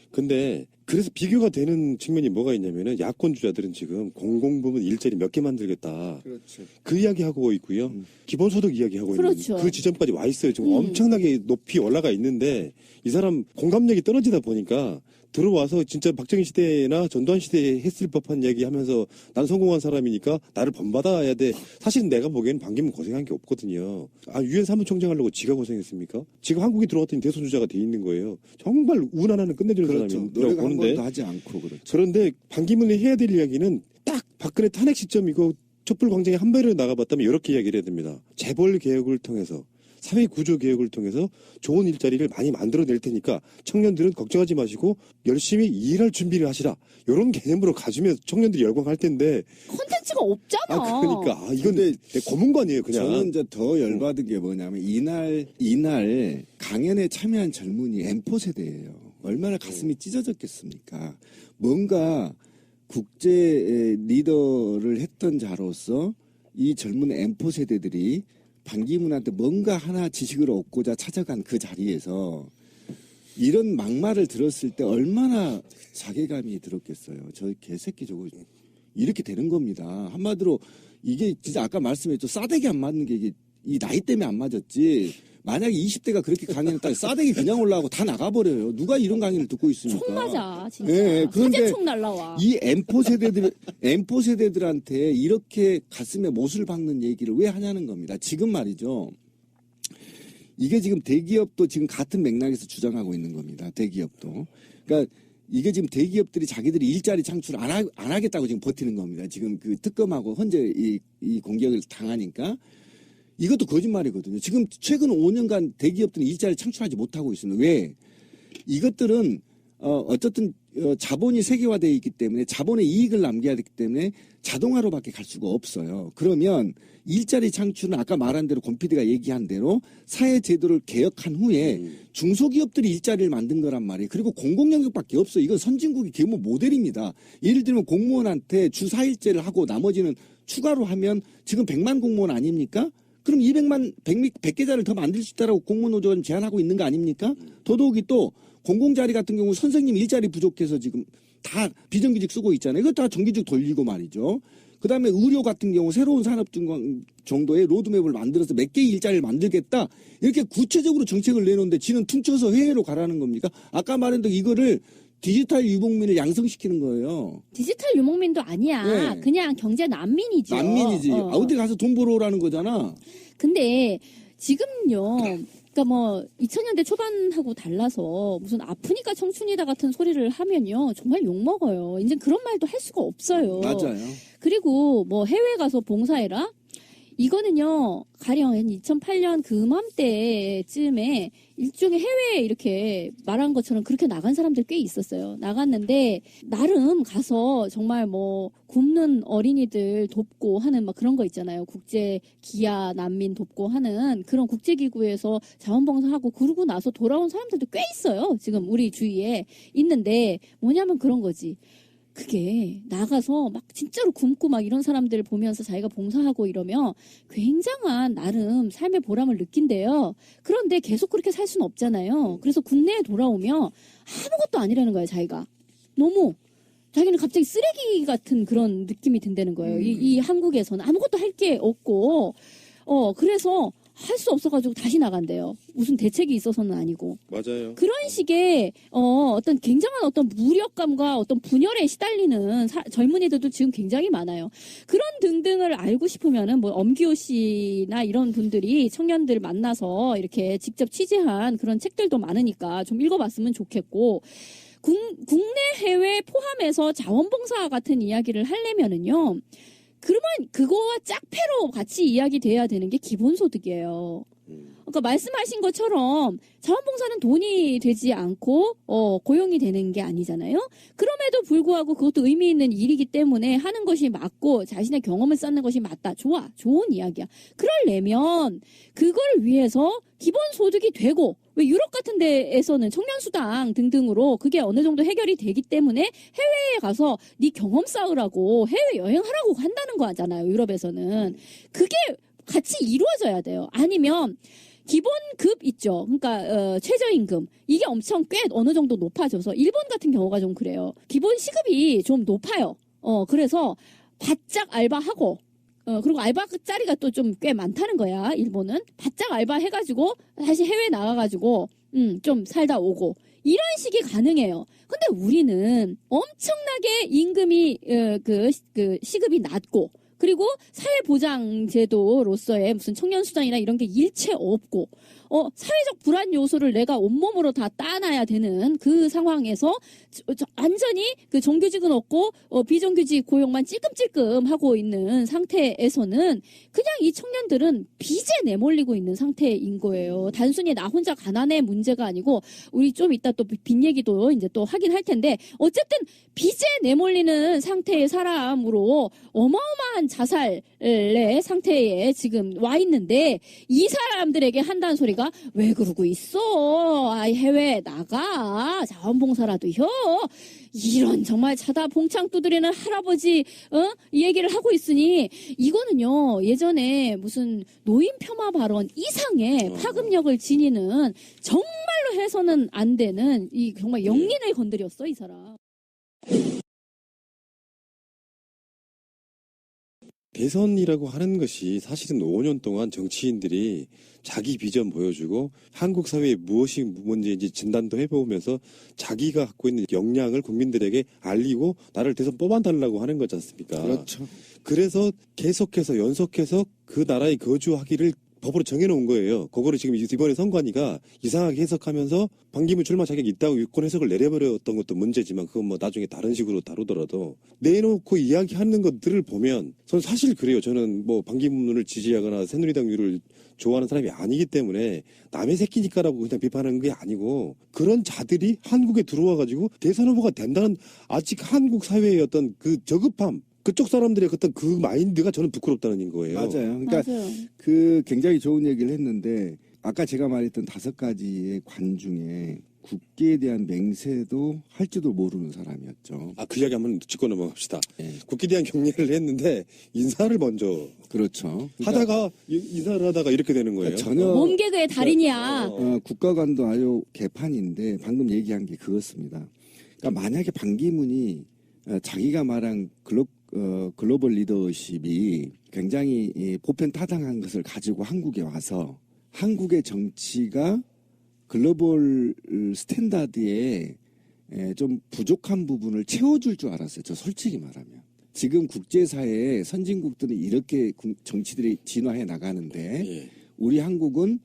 근데 그래서 비교가 되는 측면이 뭐가 있냐면은 야권 주자들은 지금 공공부문 일자리 몇 개 만들겠다. 그렇죠. 그 이야기하고 있고요. 기본소득 이야기하고 그렇죠. 있는 그 지점까지 와 있어요. 지금 엄청나게 높이 올라가 있는데 이 사람 공감력이 떨어지다 보니까 들어와서 진짜 박정희 시대나 전두환 시대에 했을 법한 얘기 하면서 난 성공한 사람이니까 나를 본받아야 돼. 사실은 내가 보기에는 반기문 고생한 게 없거든요. 유엔 사무총장 하려고 지가 고생했습니까? 지금 한국에 들어왔더니 대선주자가 돼 있는 거예요. 정말 운 하나는 끝내주는 그렇죠. 사람이라고 노력 한 보는데 번도 하지 않고 그렇죠. 그런데 반기문이 해야 될 이야기는 딱 박근혜 탄핵 시점이고 촛불 광장에 한 발을 나가봤다면 이렇게 이야기를 해야 됩니다. 재벌 개혁을 통해서 사회 구조 개혁을 통해서 좋은 일자리를 많이 만들어낼 테니까 청년들은 걱정하지 마시고 열심히 일할 준비를 하시라. 이런 개념으로 가주면 청년들이 열광할 텐데. 콘텐츠가 없잖아. 그러니까 이건 내 고문관이에요, 그냥. 저는 이제 더 열받은 게 뭐냐면 이날 강연에 참여한 젊은이 M4세대예요. 얼마나 가슴이 찢어졌겠습니까? 뭔가 국제 리더를 했던 자로서 이 젊은 M4세대들이 반기문한테 뭔가 하나 지식을 얻고자 찾아간 그 자리에서 이런 막말을 들었을 때 얼마나 자괴감이 들었겠어요. 저 개새끼 저거 이렇게 되는 겁니다. 한마디로 이게 진짜 아까 말씀했죠. 싸대기 안 맞는 게 이게 이 나이 때문에 안 맞았지. 만약에 20대가 그렇게 강연했다면 싸대기 그냥 올라가고 다 나가버려요. 누가 이런 강의를 듣고 있습니까? 총 맞아, 진짜. 예, 그런데 화재총 날라와. 이 M4 세대들한테 이렇게 가슴에 못을 박는 얘기를 왜 하냐는 겁니다. 지금 말이죠. 이게 지금 대기업도 지금 같은 맥락에서 주장하고 있는 겁니다. 대기업도. 그러니까 이게 지금 대기업들이 자기들이 일자리 창출 안 하겠다고 지금 버티는 겁니다. 지금 그 특검하고 현재 이 공격을 당하니까. 이것도 거짓말이거든요. 지금 최근 5년간 대기업들은 일자리를 창출하지 못하고 있습니다. 왜? 이것들은 어쨌든 자본이 세계화되어 있기 때문에 자본의 이익을 남겨야 되기 때문에 자동화로밖에 갈 수가 없어요. 그러면 일자리 창출은 아까 말한 대로 권 PD가 얘기한 대로 사회제도를 개혁한 후에 중소기업들이 일자리를 만든 거란 말이에요. 그리고 공공영역밖에 없어요. 이건 선진국의 규모 모델입니다. 예를 들면 공무원한테 주 4일제를 하고 나머지는 추가로 하면 지금 100만 공무원 아닙니까? 그럼 100계좌를 더 만들 수 있다라고 공무노조는 제안하고 있는 거 아닙니까? 더더욱이 또 공공자리 같은 경우 선생님 일자리 부족해서 지금 다 비정규직 쓰고 있잖아요. 이거 다 정규직 돌리고 말이죠. 그 다음에 의료 같은 경우 새로운 산업 정도의 로드맵을 만들어서 몇 개의 일자리를 만들겠다. 이렇게 구체적으로 정책을 내놓는데 지는 퉁쳐서 해외로 가라는 겁니까? 아까 말한 대로 이거를 디지털 유목민을 양성시키는 거예요. 디지털 유목민도 아니야. 네. 그냥 경제 난민이죠. 난민이지. 어디 가서 돈 벌어 오라는 거잖아. 근데 지금요. 그러니까 2000년대 초반하고 달라서 무슨 아프니까 청춘이다 같은 소리를 하면요. 정말 욕먹어요. 이제 그런 말도 할 수가 없어요. 맞아요. 그리고 해외 가서 봉사해라? 이거는요, 가령 2008년 그맘때쯤에 일종의 해외에 이렇게 말한 것처럼 그렇게 나간 사람들 꽤 있었어요. 나갔는데, 나름 가서 정말 굶는 어린이들 돕고 하는 막 그런 거 있잖아요. 국제 기아 난민 돕고 하는 그런 국제기구에서 자원봉사하고 그러고 나서 돌아온 사람들도 꽤 있어요. 지금 우리 주위에 있는데, 뭐냐면 그런 거지. 그게 나가서 막 진짜로 굶고 막 이런 사람들을 보면서 자기가 봉사하고 이러면 굉장한 나름 삶의 보람을 느낀대요. 그런데 계속 그렇게 살 수는 없잖아요. 그래서 국내에 돌아오면 아무것도 아니라는 거예요, 자기가. 너무 자기는 갑자기 쓰레기 같은 그런 느낌이 든다는 거예요. 이 한국에서는 아무것도 할 게 없고 그래서 할 수 없어가지고 다시 나간대요. 무슨 대책이 있어서는 아니고. 맞아요. 그런 식의 어떤 굉장한 어떤 무력감과 어떤 분열에 시달리는 젊은이들도 지금 굉장히 많아요. 그런 등등을 알고 싶으면은 뭐 엄기호 씨나 이런 분들이 청년들 만나서 이렇게 직접 취재한 그런 책들도 많으니까 좀 읽어봤으면 좋겠고, 국내 해외 포함해서 자원봉사 같은 이야기를 하려면은요. 그러면 그거와 짝패로 같이 이야기돼야 되는 게 기본소득이에요. 그러니까 말씀하신 것처럼 자원봉사는 돈이 되지 않고 고용이 되는 게 아니잖아요. 그럼에도 불구하고 그것도 의미 있는 일이기 때문에 하는 것이 맞고 자신의 경험을 쌓는 것이 맞다. 좋아. 좋은 이야기야. 그러려면 그걸 위해서 기본소득이 되고, 왜 유럽 같은 데에서는 청년수당 등등으로 그게 어느 정도 해결이 되기 때문에 해외에 가서 네 경험 쌓으라고 해외여행하라고 한다는 거 하잖아요. 유럽에서는. 그게 같이 이루어져야 돼요. 아니면 기본급 있죠. 그러니까 최저임금. 이게 엄청 꽤 어느 정도 높아져서 일본 같은 경우가 좀 그래요. 기본 시급이 좀 높아요. 그래서 바짝 알바하고 그리고 알바 자리가 또 좀 꽤 많다는 거야. 일본은 바짝 알바 해가지고 다시 해외 나가가지고 좀 살다 오고 이런 식이 가능해요. 근데 우리는 엄청나게 임금이 그 시급이 낮고, 그리고 사회보장제도로서의 무슨 청년수당이나 이런 게 일체 없고, 사회적 불안 요소를 내가 온몸으로 다 따놔야 되는 그 상황에서 완전히 그 정규직은 없고 비정규직 고용만 찔끔찔끔 하고 있는 상태에서는 그냥 이 청년들은 빚에 내몰리고 있는 상태인 거예요. 단순히 나 혼자 가난의 문제가 아니고, 우리 좀 이따 또 빚 얘기도 이제 또 하긴 할 텐데, 어쨌든 빚에 내몰리는 상태의 사람으로 어마어마한 자살의 상태에 지금 와 있는데, 이 사람들에게 한다는 소리가 왜 그러고 있어? 해외 나가. 자원봉사라도 혀. 이런 정말 자다 봉창 두드리는 할아버지 이 얘기를 하고 있으니, 이거는요 예전에 무슨 노인 폄하 발언 이상의 파급력을 지니는, 정말로 해서는 안 되는 이 정말 영린을 건드렸어 이 사람. 대선이라고 하는 것이 사실은 5년 동안 정치인들이 자기 비전 보여주고 한국 사회에 무엇이 문제인지 진단도 해보면서 자기가 갖고 있는 역량을 국민들에게 알리고 나를 대선 뽑아달라고 하는 거지 않습니까? 그렇죠. 그래서 계속해서 연속해서 그 나라에 거주하기를 법으로 정해놓은 거예요. 그거를 지금 이번에 선관위가 이상하게 해석하면서 반기문 출마 자격이 있다고 유권 해석을 내려버렸던 것도 문제지만, 그건 뭐 나중에 다른 식으로 다루더라도 내놓고 이야기하는 것들을 보면 전 사실 그래요. 저는 뭐 반기문을 지지하거나 새누리당류를 좋아하는 사람이 아니기 때문에 남의 새끼니까라고 그냥 비판하는 게 아니고, 그런 자들이 한국에 들어와가지고 대선 후보가 된다는 아직 한국 사회의 어떤 그 저급함, 그쪽 사람들의 어떤 그 마인드가 저는 부끄럽다는 거예요. 맞아요. 그러니까 맞아요. 그 굉장히 좋은 얘기를 했는데, 아까 제가 말했던 5가지의 관 중에 국기에 대한 맹세도 할지도 모르는 사람이었죠. 그 이야기 한번 짚고 넘어갑시다. 네. 국기에 대한 경례를 했는데 인사를 먼저 그렇죠. 그러니까 하다가 인사를 하다가 이렇게 되는 거예요. 전혀 몸개그의 달인이야. 국가관도 아주 개판인데, 방금 얘기한 게 그렇습니다. 그러니까 만약에 반기문이 자기가 말한 글로벌 리더십이 굉장히 보편타당한 것을 가지고 한국에 와서 한국의 정치가 글로벌 스탠다드에 좀 부족한 부분을 채워줄 줄 알았어요. 저 솔직히 말하면. 지금 국제사회에 선진국들은 이렇게 정치들이 진화해 나가는데, 우리 한국은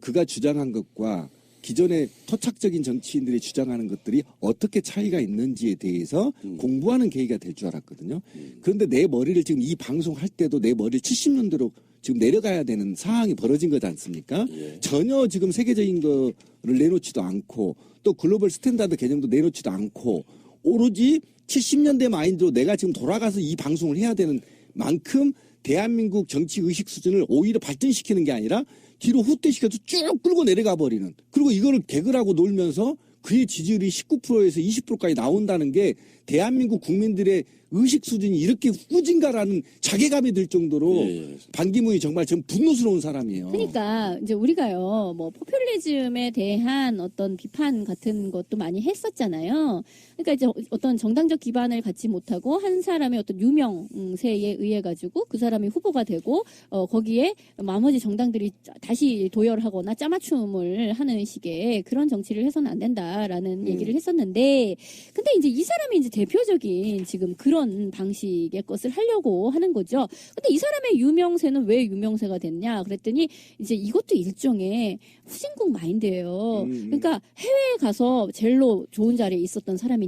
그가 주장한 것과 기존의 토착적인 정치인들이 주장하는 것들이 어떻게 차이가 있는지에 대해서 공부하는 계기가 될 줄 알았거든요. 그런데 내 머리를 지금 이 방송할 때도 내 머리를 70년대로 지금 내려가야 되는 상황이 벌어진 거지 않습니까? 전혀 지금 세계적인 거를 내놓지도 않고, 또 글로벌 스탠다드 개념도 내놓지도 않고, 오로지 70년대 마인드로 내가 지금 돌아가서 이 방송을 해야 되는 만큼 대한민국 정치 의식 수준을 오히려 발전시키는 게 아니라 뒤로 후퇴시켜서 쭉 끌고 내려가 버리는, 그리고 이거를 개그라고 놀면서 그의 지지율이 19%에서 20%까지 나온다는 게 대한민국 국민들의 의식 수준이 이렇게 후진가라는 자괴감이 들 정도로 예. 반기문이 정말 좀 분노스러운 사람이에요. 그러니까 이제 우리가요, 뭐 포퓰리즘에 대한 어떤 비판 같은 것도 많이 했었잖아요. 그러니까 이제 어떤 정당적 기반을 갖지 못하고 한 사람의 어떤 유명세에 의해 가지고 그 사람이 후보가 되고 거기에 나머지 정당들이 다시 도열하거나 짜맞춤을 하는 식의 그런 정치를 해서는 안 된다라는 얘기를 했었는데, 근데 이제 이 사람이 이제 대표적인 지금 그런 방식의 것을 하려고 하는 거죠. 근데 이 사람의 유명세는 왜 유명세가 됐냐 그랬더니 이제 이것도 일종의 후진국 마인드예요. 그러니까 해외에 가서 젤로 좋은 자리에 있었던 사람이니까.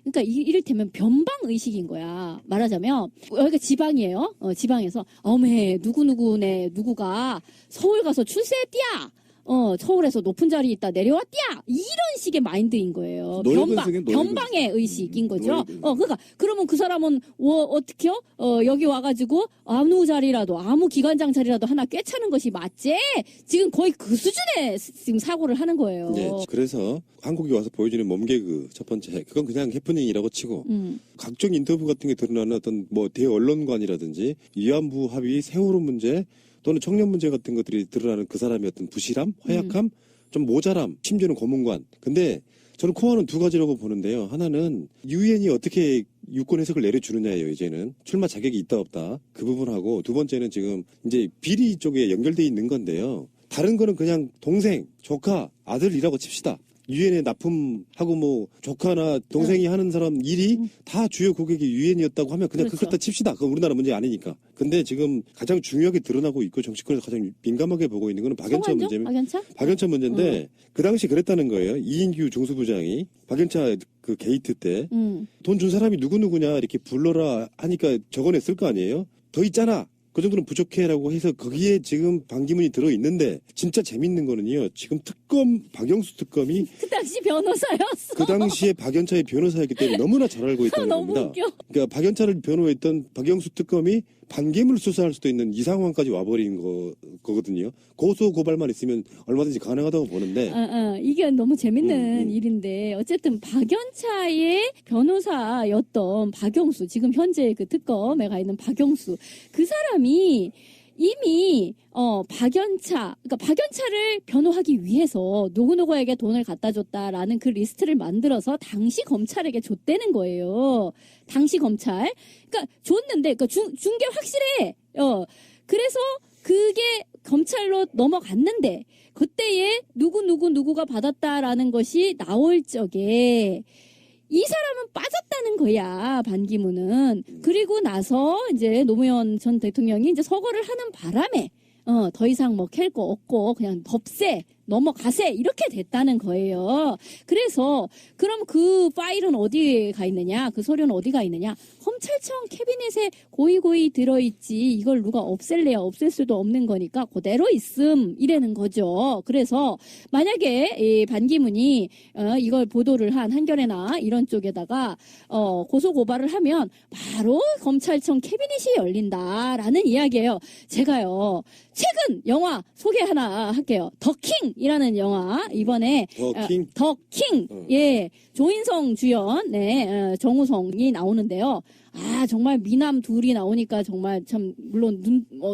그러니까 이를테면 변방 의식인 거야. 말하자면 여기가 지방이에요. 지방에서 어메 누구누구네 누구가 서울 가서 출세했디야. 서울에서 높은 자리에 있다 내려왔디야. 이런 식의 마인드인 거예요. 변방의 의식인 거죠. 그러니까 그러면 그 사람은 어떻게요? 여기 와가지고 아무 자리라도 아무 기관장 자리라도 하나 꿰차는 것이 맞지? 지금 거의 그 수준의 지금 사고를 하는 거예요. 네, 그래서 한국에 와서 보여주는 몸개그 첫 번째 그건 그냥 해프닝이라고 치고 각종 인터뷰 같은 게 드러나는 어떤 뭐 대언론관이라든지 위안부 합의 세월호 문제 또는 청년 문제 같은 것들이 드러나는 그 사람의 어떤 부실함, 허약함, 좀 모자람, 심지어는 고문관. 근데 저는 코어는 두 가지라고 보는데요. 하나는 유엔이 어떻게 유권 해석을 내려주느냐예요. 이제는 출마 자격이 있다 없다 그 부분하고, 두 번째는 지금 이제 비리 쪽에 연결돼 있는 건데요. 다른 거는 그냥 동생, 조카, 아들이라고 칩시다. 유엔에 납품하고 뭐 조카나 동생이 하는 사람 일이 다 주요 고객이 유엔이었다고 하면 그냥 그렇죠. 그렇다 칩시다. 그건 우리나라 문제 아니니까. 근데 지금 가장 중요하게 드러나고 있고 정치권에서 가장 민감하게 보고 있는 거는 박연차 문제입니다. 박연차 문제인데 그 당시 그랬다는 거예요. 이인규 중수부장이 박연차 그 게이트 때 돈 준 사람이 누구누구냐 이렇게 불러라 하니까 적어냈을 거 아니에요. 더 있잖아. 그 정도는 부족해라고 해서 거기에 지금 반기문이 들어있는데, 진짜 재밌는 거는요. 지금 박영수 특검이 그 당시 변호사였어. 그 당시에 박연차의 변호사였기 때문에 너무나 잘 알고 있다는 너무 겁니다. 웃겨. 그러니까 박연차를 변호했던 박영수 특검이 반기문을 수사할 수도 있는 이 상황까지 와버린 거거든요. 고소 고발만 있으면 얼마든지 가능하다고 보는데. 이게 너무 재밌는 일인데, 어쨌든 박연차의 변호사였던 박영수, 지금 현재 그 특검에 가 있는 박영수, 그 사람이 이미 그러니까 박연차를 변호하기 위해서 누구누구에게 돈을 갖다 줬다라는 그 리스트를 만들어서 당시 검찰에게 줬다는 거예요. 당시 검찰. 그러니까 줬는데, 그러니까 준 게 확실해. 그래서 그게 검찰로 넘어갔는데, 그때에 누구가 받았다라는 것이 나올 적에 이 사람은 빠졌다는 거야, 반기문은. 그리고 나서 이제 노무현 전 대통령이 이제 서거를 하는 바람에 더 이상 뭐 캘 거 없고 그냥 덥세 넘어가세 이렇게 됐다는 거예요. 그래서 그럼 그 파일은 어디에 가 있느냐, 그 서류는 어디가 있느냐, 검찰청 캐비넷에 고이고이 들어있지 이걸 누가 없앨래야 없앨 수도 없는 거니까 그대로 있음 이라는 거죠. 그래서 만약에 이 반기문이 이걸 보도를 한 한겨레나 이런 쪽에다가 고소 고발을 하면 바로 검찰청 캐비넷이 열린다라는 이야기예요. 제가요 최근 영화 소개 하나 할게요. 더킹이라는 영화, 이번에 더킹 예, 조인성 주연, 정우성이 나오는데요. 정말 미남 둘이 나오니까 정말 참 물론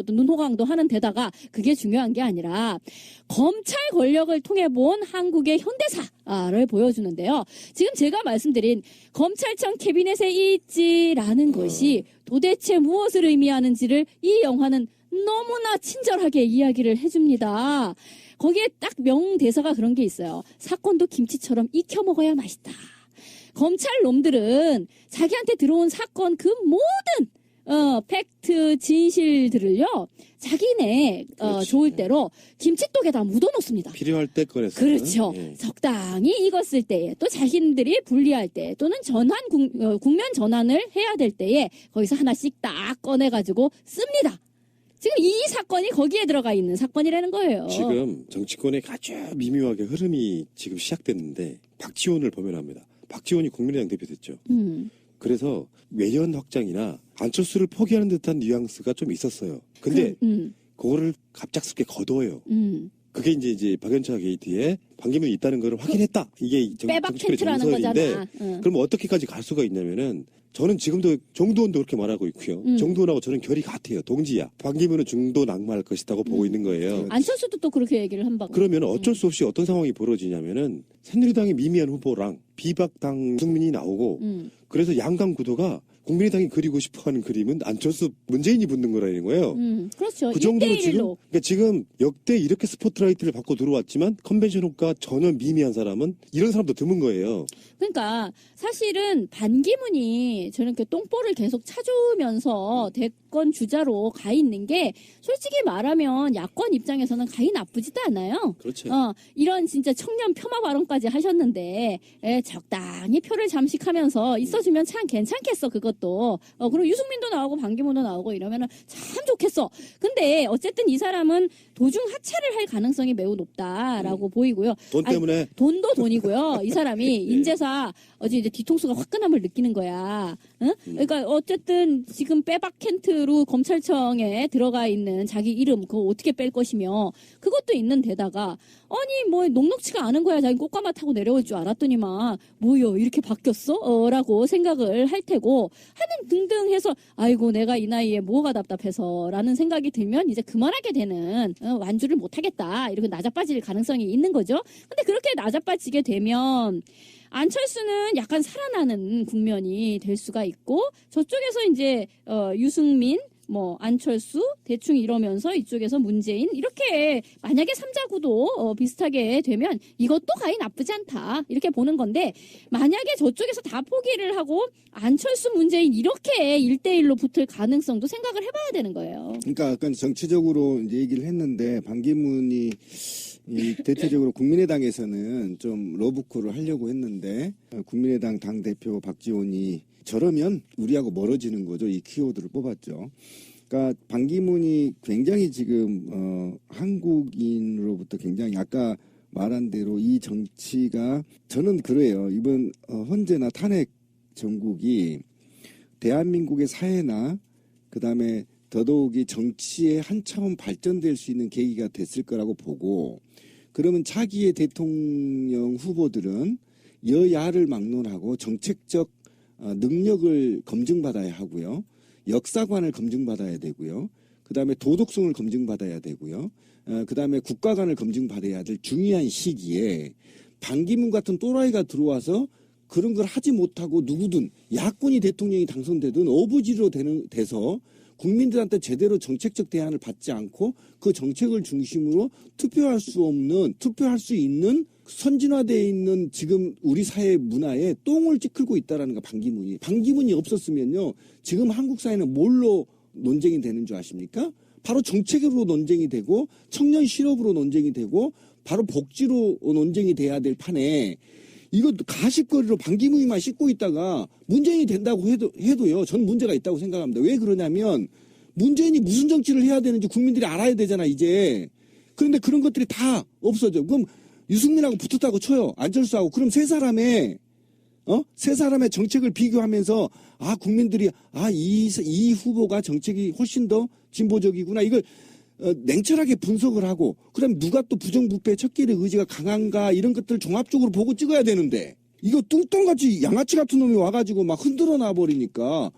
눈호강도 하는 데다가 그게 중요한 게 아니라 검찰 권력을 통해 본 한국의 현대사를 보여주는데요. 지금 제가 말씀드린 검찰청 캐비넷에 있지라는 것이 도대체 무엇을 의미하는지를 이 영화는 너무나 친절하게 이야기를 해줍니다. 거기에 딱 명대사가 그런 게 있어요. 사건도 김치처럼 익혀 먹어야 맛있다. 검찰 놈들은 자기한테 들어온 사건 그 모든 팩트 진실들을요 자기네 좋을 대로 김치독에다 묻어놓습니다. 필요할 때 꺼내서. 그렇죠. 적당히 익었을 때에, 또 자신들이 불리할 때, 또는 국면 전환을 해야 될 때에 거기서 하나씩 딱 꺼내가지고 씁니다. 지금 이 사건이 거기에 들어가 있는 사건이라는 거예요. 지금 정치권에 아주 미묘하게 흐름이 지금 시작됐는데, 박지원을 보면 합니다. 박지원이 국민의당 대표 됐죠. 그래서 외연 확장이나 안철수를 포기하는 듯한 뉘앙스가 좀 있었어요. 근데 그거를 갑작스럽게 거둬요. 그게 이제 박연차 게이트에 반기문이 있다는 걸 확인했다. 이게 빼박 정치권의 텐트라는 정설인데 거잖아. 응. 그럼 어떻게까지 갈 수가 있냐면은 저는 지금도 정두원도 그렇게 말하고 있고요. 정두원하고 저는 결이 같아요. 동지야. 반기문은 중도 낙마할 것이라고 보고 있는 거예요. 안철수도 또 그렇게 얘기를 한 바고. 그러면 어쩔 수 없이 어떤 상황이 벌어지냐면은 새누리당의 미미한 후보랑 비박당 유승민이 나오고 그래서 양강 구도가 국민의당이 그리고 싶어하는 그림은 안철수 문재인이 붙는 거라는 거예요. 그렇죠. 그 정도로 1대1로. 그러니까 지금 역대 이렇게 스포트라이트를 받고 들어왔지만 컨벤션 효과 전혀 미미한 사람은 이런 사람도 드문 거예요. 그러니까 사실은 반기문이 저렇게 똥볼을 계속 찾아오면서 대권 주자로 가 있는 게 솔직히 말하면 야권 입장에서는 가히 나쁘지도 않아요. 그렇죠. 이런 진짜 청년 폄하 발언까지 하셨는데 적당히 표를 잠식하면서 있어주면 참 괜찮겠어 그것도. 그리고 유승민도 나오고 반기문도 나오고 이러면은 참 좋겠어. 근데 어쨌든 이 사람은 도중 하차를 할 가능성이 매우 높다라고 보이고요. 돈 때문에 돈도 돈이고요. 이 사람이 인재사 어제 이제 뒤통수가 화끈함을 느끼는 거야. 응? 그러니까 어쨌든 지금 빼박 캔트로 검찰청에 들어가 있는 자기 이름 그거 어떻게 뺄 것이며 그것도 있는 데다가 아니 뭐 녹록치가 않은 거야. 자기 꽃가마 타고 내려올 줄 알았더니만 뭐요 이렇게 바뀌었어? 라고 생각을 할 테고 하는 등등 해서 아이고 내가 이 나이에 뭐가 답답해서 라는 생각이 들면 이제 그만하게 되는 완주를 못하겠다 이렇게 나자빠질 가능성이 있는 거죠. 근데 그렇게 나자빠지게 되면 안철수는 약간 살아나는 국면이 될 수가 있고 저쪽에서 이제 유승민 뭐 안철수 대충 이러면서 이쪽에서 문재인 이렇게 만약에 3자 구도 비슷하게 되면 이것도 가히 나쁘지 않다 이렇게 보는 건데 만약에 저쪽에서 다 포기를 하고 안철수 문재인 이렇게 1대1로 붙을 가능성도 생각을 해봐야 되는 거예요. 그러니까 약간 정치적으로 이제 얘기를 했는데 반기문이 대체적으로 국민의당에서는 좀 러브콜을 하려고 했는데 국민의당 당대표 박지원이 저러면 우리하고 멀어지는 거죠. 이 키워드를 뽑았죠. 그러니까 반기문이 굉장히 지금 한국인으로부터 굉장히 아까 말한 대로 이 정치가 저는 그래요. 이번 헌재나 탄핵 정국이 대한민국의 사회나 그다음에 더더욱이 정치에 한 차원 발전될 수 있는 계기가 됐을 거라고 보고 그러면 차기의 대통령 후보들은 여야를 막론하고 정책적 능력을 검증받아야 하고요. 역사관을 검증받아야 되고요. 그다음에 도덕성을 검증받아야 되고요. 그다음에 국가관을 검증받아야 될 중요한 시기에 반기문 같은 또라이가 들어와서 그런 걸 하지 못하고 누구든 야권이 대통령이 당선되든 어부지로 돼서 국민들한테 제대로 정책적 대안을 받지 않고 그 정책을 중심으로 투표할 수 있는 선진화되어 있는 지금 우리 사회 문화에 똥을 찌끌고 있다라는 거 반기문이 없었으면요 지금 한국 사회는 뭘로 논쟁이 되는 줄 아십니까? 바로 정책으로 논쟁이 되고 청년 실업으로 논쟁이 되고 바로 복지로 논쟁이 돼야 될 판에 이거 가십거리로 반기문이만 씻고 있다가 문재인이 된다고 해도요 저는 문제가 있다고 생각합니다. 왜 그러냐면 문재인이 무슨 정치를 해야 되는지 국민들이 알아야 되잖아 이제. 그런데 그런 것들이 다 없어져. 그럼 유승민하고 붙었다고 쳐요. 안철수하고. 그럼 세 사람의 정책을 비교하면서 국민들이 이 후보가 정책이 훨씬 더 진보적이구나. 이걸 냉철하게 분석을 하고 그다음에 누가 또 부정부패 척결의 의지가 강한가 이런 것들을 종합적으로 보고 찍어야 되는데 이거 뚱뚱같이 양아치 같은 놈이 와가지고 막 흔들어 놔버리니까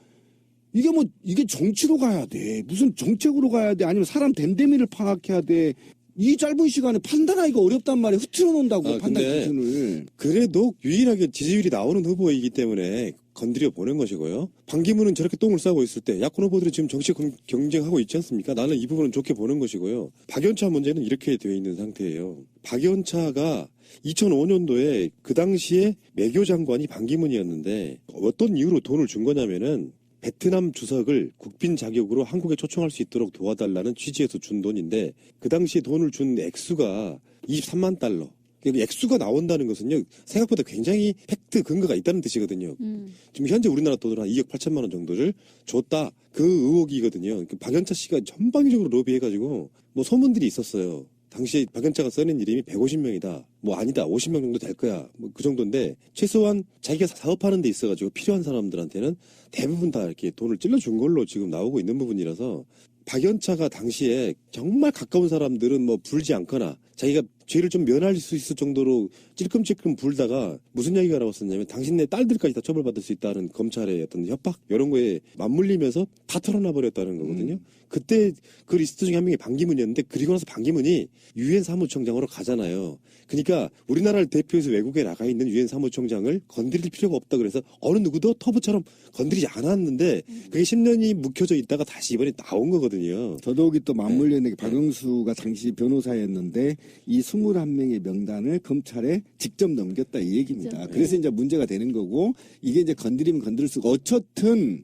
이게 정치로 가야 돼. 무슨 정책으로 가야 돼. 아니면 사람 됨됨이를 파악해야 돼. 이 짧은 시간에 판단하기가 어렵단 말이에요. 흐트러 놓는다고 판단 기준을. 그래도 유일하게 지지율이 나오는 후보이기 때문에 건드려 보는 것이고요. 반기문은 저렇게 똥을 싸고 있을 때 야권 후보들이 지금 정치 경쟁하고 있지 않습니까? 나는 이 부분은 좋게 보는 것이고요. 박연차 문제는 이렇게 되어 있는 상태예요. 박연차가 2005년도에 그 당시에 외교 장관이 반기문이었는데 어떤 이유로 돈을 준 거냐면은 베트남 주석을 국빈 자격으로 한국에 초청할 수 있도록 도와달라는 취지에서 준 돈인데 그 당시에 돈을 준 액수가 23만 달러. 액수가 나온다는 것은요 생각보다 굉장히 팩트 근거가 있다는 뜻이거든요. 지금 현재 우리나라 돈으로 한 2억 8천만 원 정도를 줬다. 그 의혹이거든요. 박연차 씨가 전방위적으로 로비해가지고 뭐 소문들이 있었어요. 당시에 박연차가 써낸 이름이 150명이다. 뭐 아니다. 50명 정도 될 거야. 뭐 그 정도인데 최소한 자기가 사업하는 데 있어가지고 필요한 사람들한테는 대부분 다 이렇게 돈을 찔러준 걸로 지금 나오고 있는 부분이라서 박연차가 당시에 정말 가까운 사람들은 뭐 불지 않거나 자기가 죄를 좀 면할 수 있을 정도로 찔끔찔끔 불다가 무슨 이야기가 나왔었냐면 당신네 딸들까지 다 처벌받을 수 있다는 검찰의 어떤 협박 이런 거에 맞물리면서 다 털어놔 버렸다는 거거든요. 그때 그 리스트 중에 한 명이 반기문이었는데 그리고 나서 반기문이 유엔 사무총장으로 가잖아요. 그러니까 우리나라를 대표해서 외국에 나가 있는 유엔 사무총장을 건드릴 필요가 없다 그래서 어느 누구도 터부처럼 건드리지 않았는데 그게 10년이 묵혀져 있다가 다시 이번에 나온 거거든요. 더더욱이 또 맞물려 있는 게 박영수가 당시 변호사였는데 이 21명의 명단을 검찰에 직접 넘겼다 이 얘기입니다. 그렇죠. 그래서 이제 문제가 되는 거고 이게 이제 건드리면 건드릴 수가 어쨌든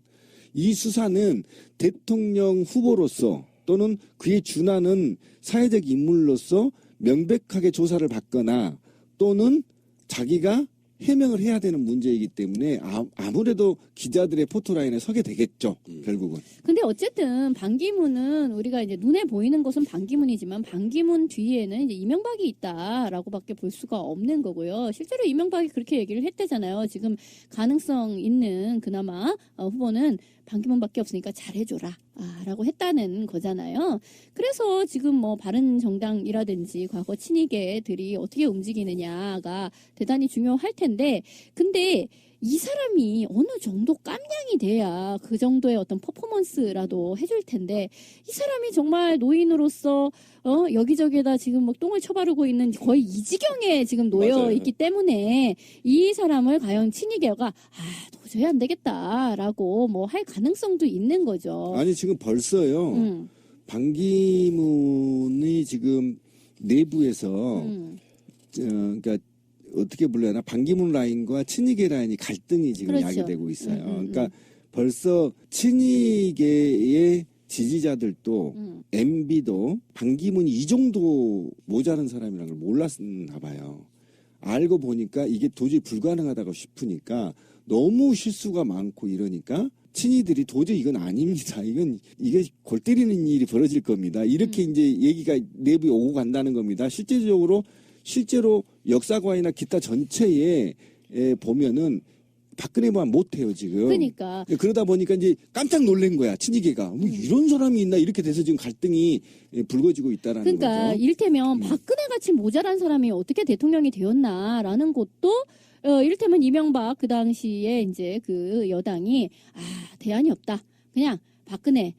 이 수사는 대통령 후보로서 또는 그에 준하는 사회적 인물로서 명백하게 조사를 받거나 또는 자기가 해명을 해야 되는 문제이기 때문에 아무래도 기자들의 포토라인에 서게 되겠죠. 결국은. 근데 어쨌든 반기문은 우리가 이제 눈에 보이는 것은 반기문이지만 반기문 뒤에는 이제 이명박이 있다라고밖에 볼 수가 없는 거고요. 실제로 이명박이 그렇게 얘기를 했대잖아요. 지금 가능성 있는 그나마 후보는 반기문밖에 없으니까 잘해줘라 라고 했다는 거잖아요. 그래서 지금 뭐 바른정당이라든지 과거 친이계들이 어떻게 움직이느냐가 대단히 중요할 텐데 근데 이 사람이 어느 정도 깜냥이 돼야 그 정도의 어떤 퍼포먼스라도 해줄 텐데 이 사람이 정말 노인으로서 여기저기에다 지금 뭐 똥을 쳐바르고 있는 거의 이 지경에 지금 놓여 맞아요. 있기 때문에 이 사람을 과연 친이계가 도저히 안 되겠다라고 뭐 할 가능성도 있는 거죠. 아니 지금 벌써요. 반기문이 지금 내부에서 그러니까 어떻게 불러야 하나 반기문 라인과 친이계 라인이 갈등이 지금 그렇죠. 야기되고 있어요. 그러니까 벌써 친이계의 지지자들도 MB도 반기문이 이 정도 모자란 사람이라는 걸 몰랐나 봐요. 알고 보니까 이게 도저히 불가능하다고 싶으니까 너무 실수가 많고 이러니까 친이들이 도저히 이건 아닙니다. 이게 골 때리는 일이 벌어질 겁니다. 이렇게 이제 얘기가 내부에 오고 간다는 겁니다. 실제로 역사관이나 기타 전체에 보면은 박근혜만 못해요 지금. 그러니까 그러다 보니까 이제 깜짝 놀란 거야 친이계가. 뭐 이런 사람이 있나 이렇게 돼서 지금 갈등이 불거지고 있다라는 그러니까 거죠. 이를테면 박근혜 같이 모자란 사람이 어떻게 대통령이 되었나라는 것도 이를테면 이명박 그 당시에 이제 그 여당이 대안이 없다. 그냥 박근혜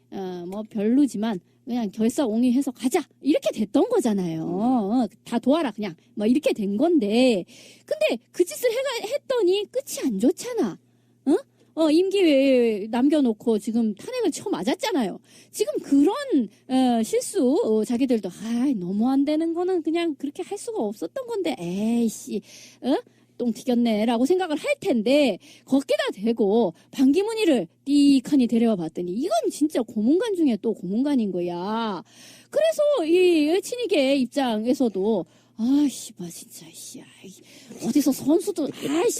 뭐 별로지만 그냥 결사옹위해서 가자 이렇게 됐던 거잖아요. 다 도와라 그냥 뭐 이렇게 된 건데 근데 그 짓을 했더니 끝이 안 좋잖아. 임기 남겨놓고 지금 탄핵을 쳐 맞았잖아요. 지금 그런 실수 자기들도 너무 안 되는 거는 그냥 그렇게 할 수가 없었던 건데 에이씨 똥 튀겼네라고 생각을 할 텐데 거기다 대고 반기문이를 띠칸이 데려와 봤더니 이건 진짜 고문관 중에 또 고문관인 거야. 그래서 이 친이계 입장에서도 진짜 어디서 선수도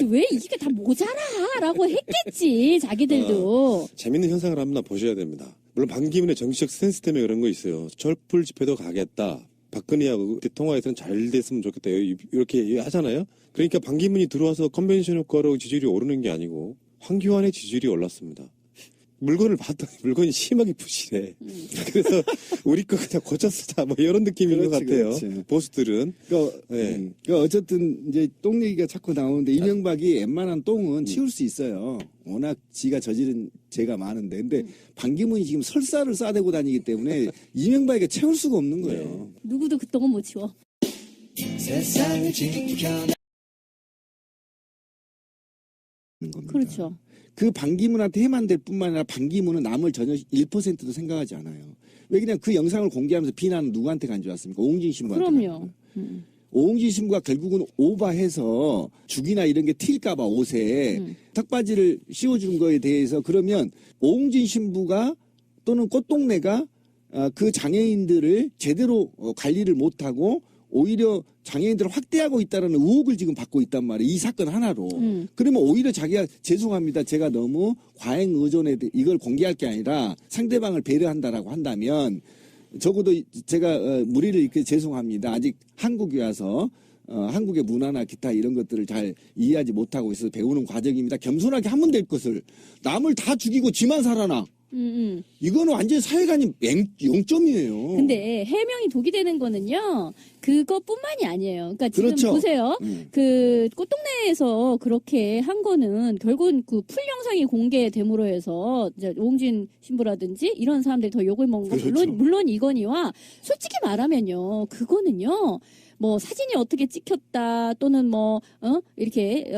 왜 이게 다 모자라라고 했겠지 자기들도. 재밌는 현상을 한번 보셔야 됩니다. 물론 반기문의 정치적 센스 때문에 그런 거 있어요. 촛불 집회도 가겠다. 박근혜하고 통화에서는 잘 됐으면 좋겠다. 이렇게 하잖아요. 그러니까 반기문이 들어와서 컨벤션 효과로 지지율이 오르는 게 아니고 황교안의 지지율이 올랐습니다. 물건을 봤더니 물건이 심하게 부실해. 그래서 우리 거 그냥 고쳤다 뭐 이런 느낌인 것 같아요. 그렇지. 보수들은. 그러니까 어쨌든 이제 똥 얘기가 자꾸 나오는데 이명박이 웬만한 똥은 치울 수 있어요. 워낙 지가 저지른 죄가 많은데. 근데 반기문이 지금 설사를 싸대고 다니기 때문에 이명박에게 채울 수가 없는 거예요. 누구도 그 똥은 못 치워. 세상을 지켜나 그렇죠. 그 반기문한테 해만 될 뿐만 아니라 반기문은 남을 전혀 1%도 생각하지 않아요. 왜 그냥 그 영상을 공개하면서 비난은 누구한테 간 줄 아십니까? 오홍진 신부한테. 그럼요. 오홍진 신부가 결국은 오바해서 죽이나 이런 게 튈까봐 옷에 턱바지를 씌워준 거에 대해서 그러면 오홍진 신부가 또는 꽃동네가 그 장애인들을 제대로 관리를 못하고 오히려 장애인들을 확대하고 있다는 의혹을 지금 받고 있단 말이에요. 이 사건 하나로. 그러면 오히려 자기가 죄송합니다. 제가 너무 과잉 의존에 이걸 공개할 게 아니라 상대방을 배려한다라고 한다면 적어도 제가 무리를 이렇게 죄송합니다. 아직 한국에 와서 한국의 문화나 기타 이런 것들을 잘 이해하지 못하고 있어서 배우는 과정입니다. 겸손하게 하면 될 것을 남을 다 죽이고 지만 살아나. 이거는 완전히 사회관이 0점이에요. 근데 해명이 독이 되는 거는요, 그것뿐만이 아니에요. 그러니까 지금 그렇죠. 보세요. 그 꽃동네에서 그렇게 한 거는 결국은 그 풀 영상이 공개됨으로 해서 이제 오홍진 신부라든지 이런 사람들이 더 욕을 먹은 거 그렇죠. 물론 이건희와 솔직히 말하면요, 그거는요. 뭐 사진이 어떻게 찍혔다 또는 뭐 이렇게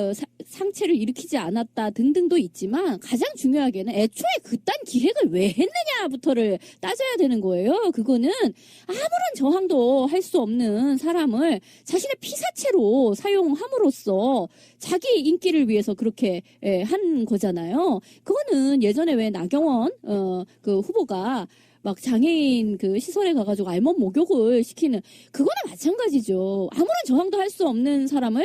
상체를 일으키지 않았다 등등도 있지만 가장 중요하게는 애초에 그딴 기획을 왜 했느냐부터를 따져야 되는 거예요. 그거는 아무런 저항도 할 수 없는 사람을 자신의 피사체로 사용함으로써 자기 인기를 위해서 그렇게 한 거잖아요. 그거는 예전에 왜 나경원 그 후보가 막 장애인 그 시설에 가가지고 알몸 목욕을 시키는 그거나 마찬가지죠. 아무런 저항도 할 수 없는 사람을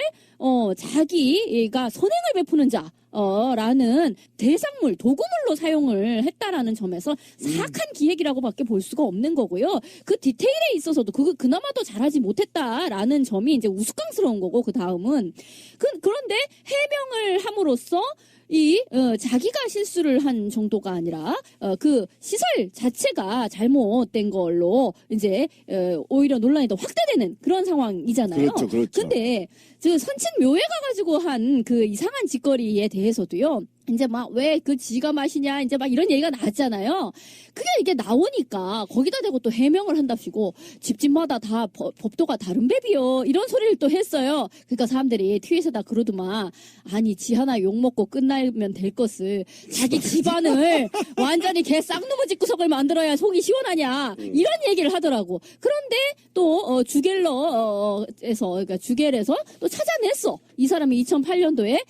자기가 선행을 베푸는 자. 라는 대상물, 도구물로 사용을 했다라는 점에서 사악한 기획이라고밖에 볼 수가 없는 거고요. 그 디테일에 있어서도 그나마도 잘하지 못했다라는 점이 이제 우스꽝스러운 거고, 그 다음은. 그런데 해명을 함으로써 자기가 실수를 한 정도가 아니라, 그 시설 자체가 잘못된 걸로, 이제, 오히려 논란이 더 확대되는 그런 상황이잖아요. 그렇죠, 그렇죠. 근데, 선친묘에 가가지고 한 그 이상한 짓거리에 대해서도요, 이제 막 왜 그 지가 마시냐 이제 막 이런 얘기가 나왔잖아요. 그게 이게 나오니까 거기다 대고 또 해명을 한답시고 집집마다 다 법도가 다른 뱀이요 이런 소리를 또 했어요. 그러니까 사람들이 트윗에다 그러더만 아니 지 하나 욕먹고 끝나면 될 것을 자기 집안을 완전히 개 쌍누무 집구석을 만들어야 속이 시원하냐 이런 얘기를 하더라고. 그런데 또 주겔러에서 그러니까 주겔에서 또 찾아냈어. 이 사람이 2008년도에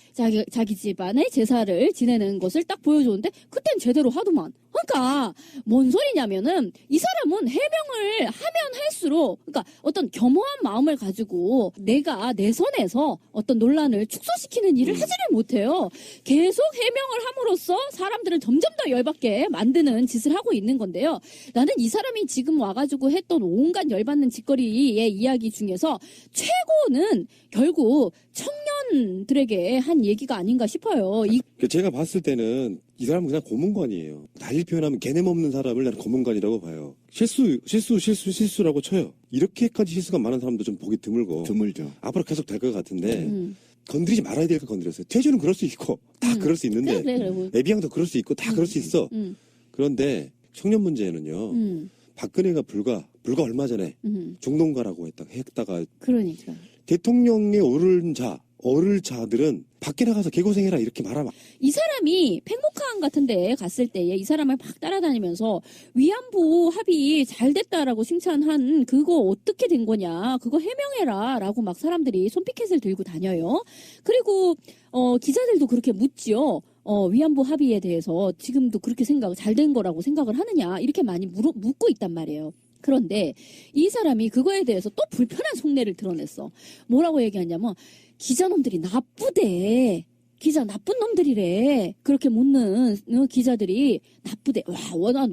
자기 집안의 제사를 지내는 것을 딱 보여줬는데 그땐 제대로 하더만. 그러니까 뭔 소리냐면은 이 사람은 해명을 하면 할수록 그러니까 어떤 겸허한 마음을 가지고 내가 내 선에서 어떤 논란을 축소시키는 일을 하지를 못해요. 계속 해명을 함으로써 사람들을 점점 더 열받게 만드는 짓을 하고 있는 건데요. 나는 이 사람이 지금 와가지고 했던 온갖 열받는 짓거리의 이야기 중에서 최고는 결국 청년들에게 한 얘기가 아닌가 싶어요. 제가 봤을 때는 이 사람은 그냥 고문관이에요. 달리 표현하면 개념 없는 사람을 나는 고문관이라고 봐요. 실수라고 쳐요. 이렇게까지 실수가 많은 사람도 좀 보기 드물고. 드물죠. 앞으로 계속 될 것 같은데 건드리지 말아야 될 거 건드렸어요. 태주는 그럴 수 있고 다 그럴 수 있는데 그래. 애비양도 그럴 수 있고 다 그럴 수 있어. 그런데 청년 문제는요. 박근혜가 불과 얼마 전에 종농가라고 했다가 그러니까. 대통령에 오를 자들은 밖에 나가서 개고생해라 이렇게 말하면 이 사람이 팽목항 같은 데 갔을 때에 이 사람을 막 따라다니면서 위안부 합의 잘 됐다라고 칭찬한 그거 어떻게 된 거냐 그거 해명해라 라고 막 사람들이 손피켓을 들고 다녀요. 그리고 기자들도 그렇게 묻지요. 위안부 합의에 대해서 지금도 그렇게 잘 된 거라고 생각을 하느냐 이렇게 많이 묻고 있단 말이에요. 그런데 이 사람이 그거에 대해서 또 불편한 속내를 드러냈어. 뭐라고 얘기하냐면 기자놈들이 나쁘대. 기자 나쁜 놈들이래. 그렇게 묻는 기자들이 나쁘대. 와,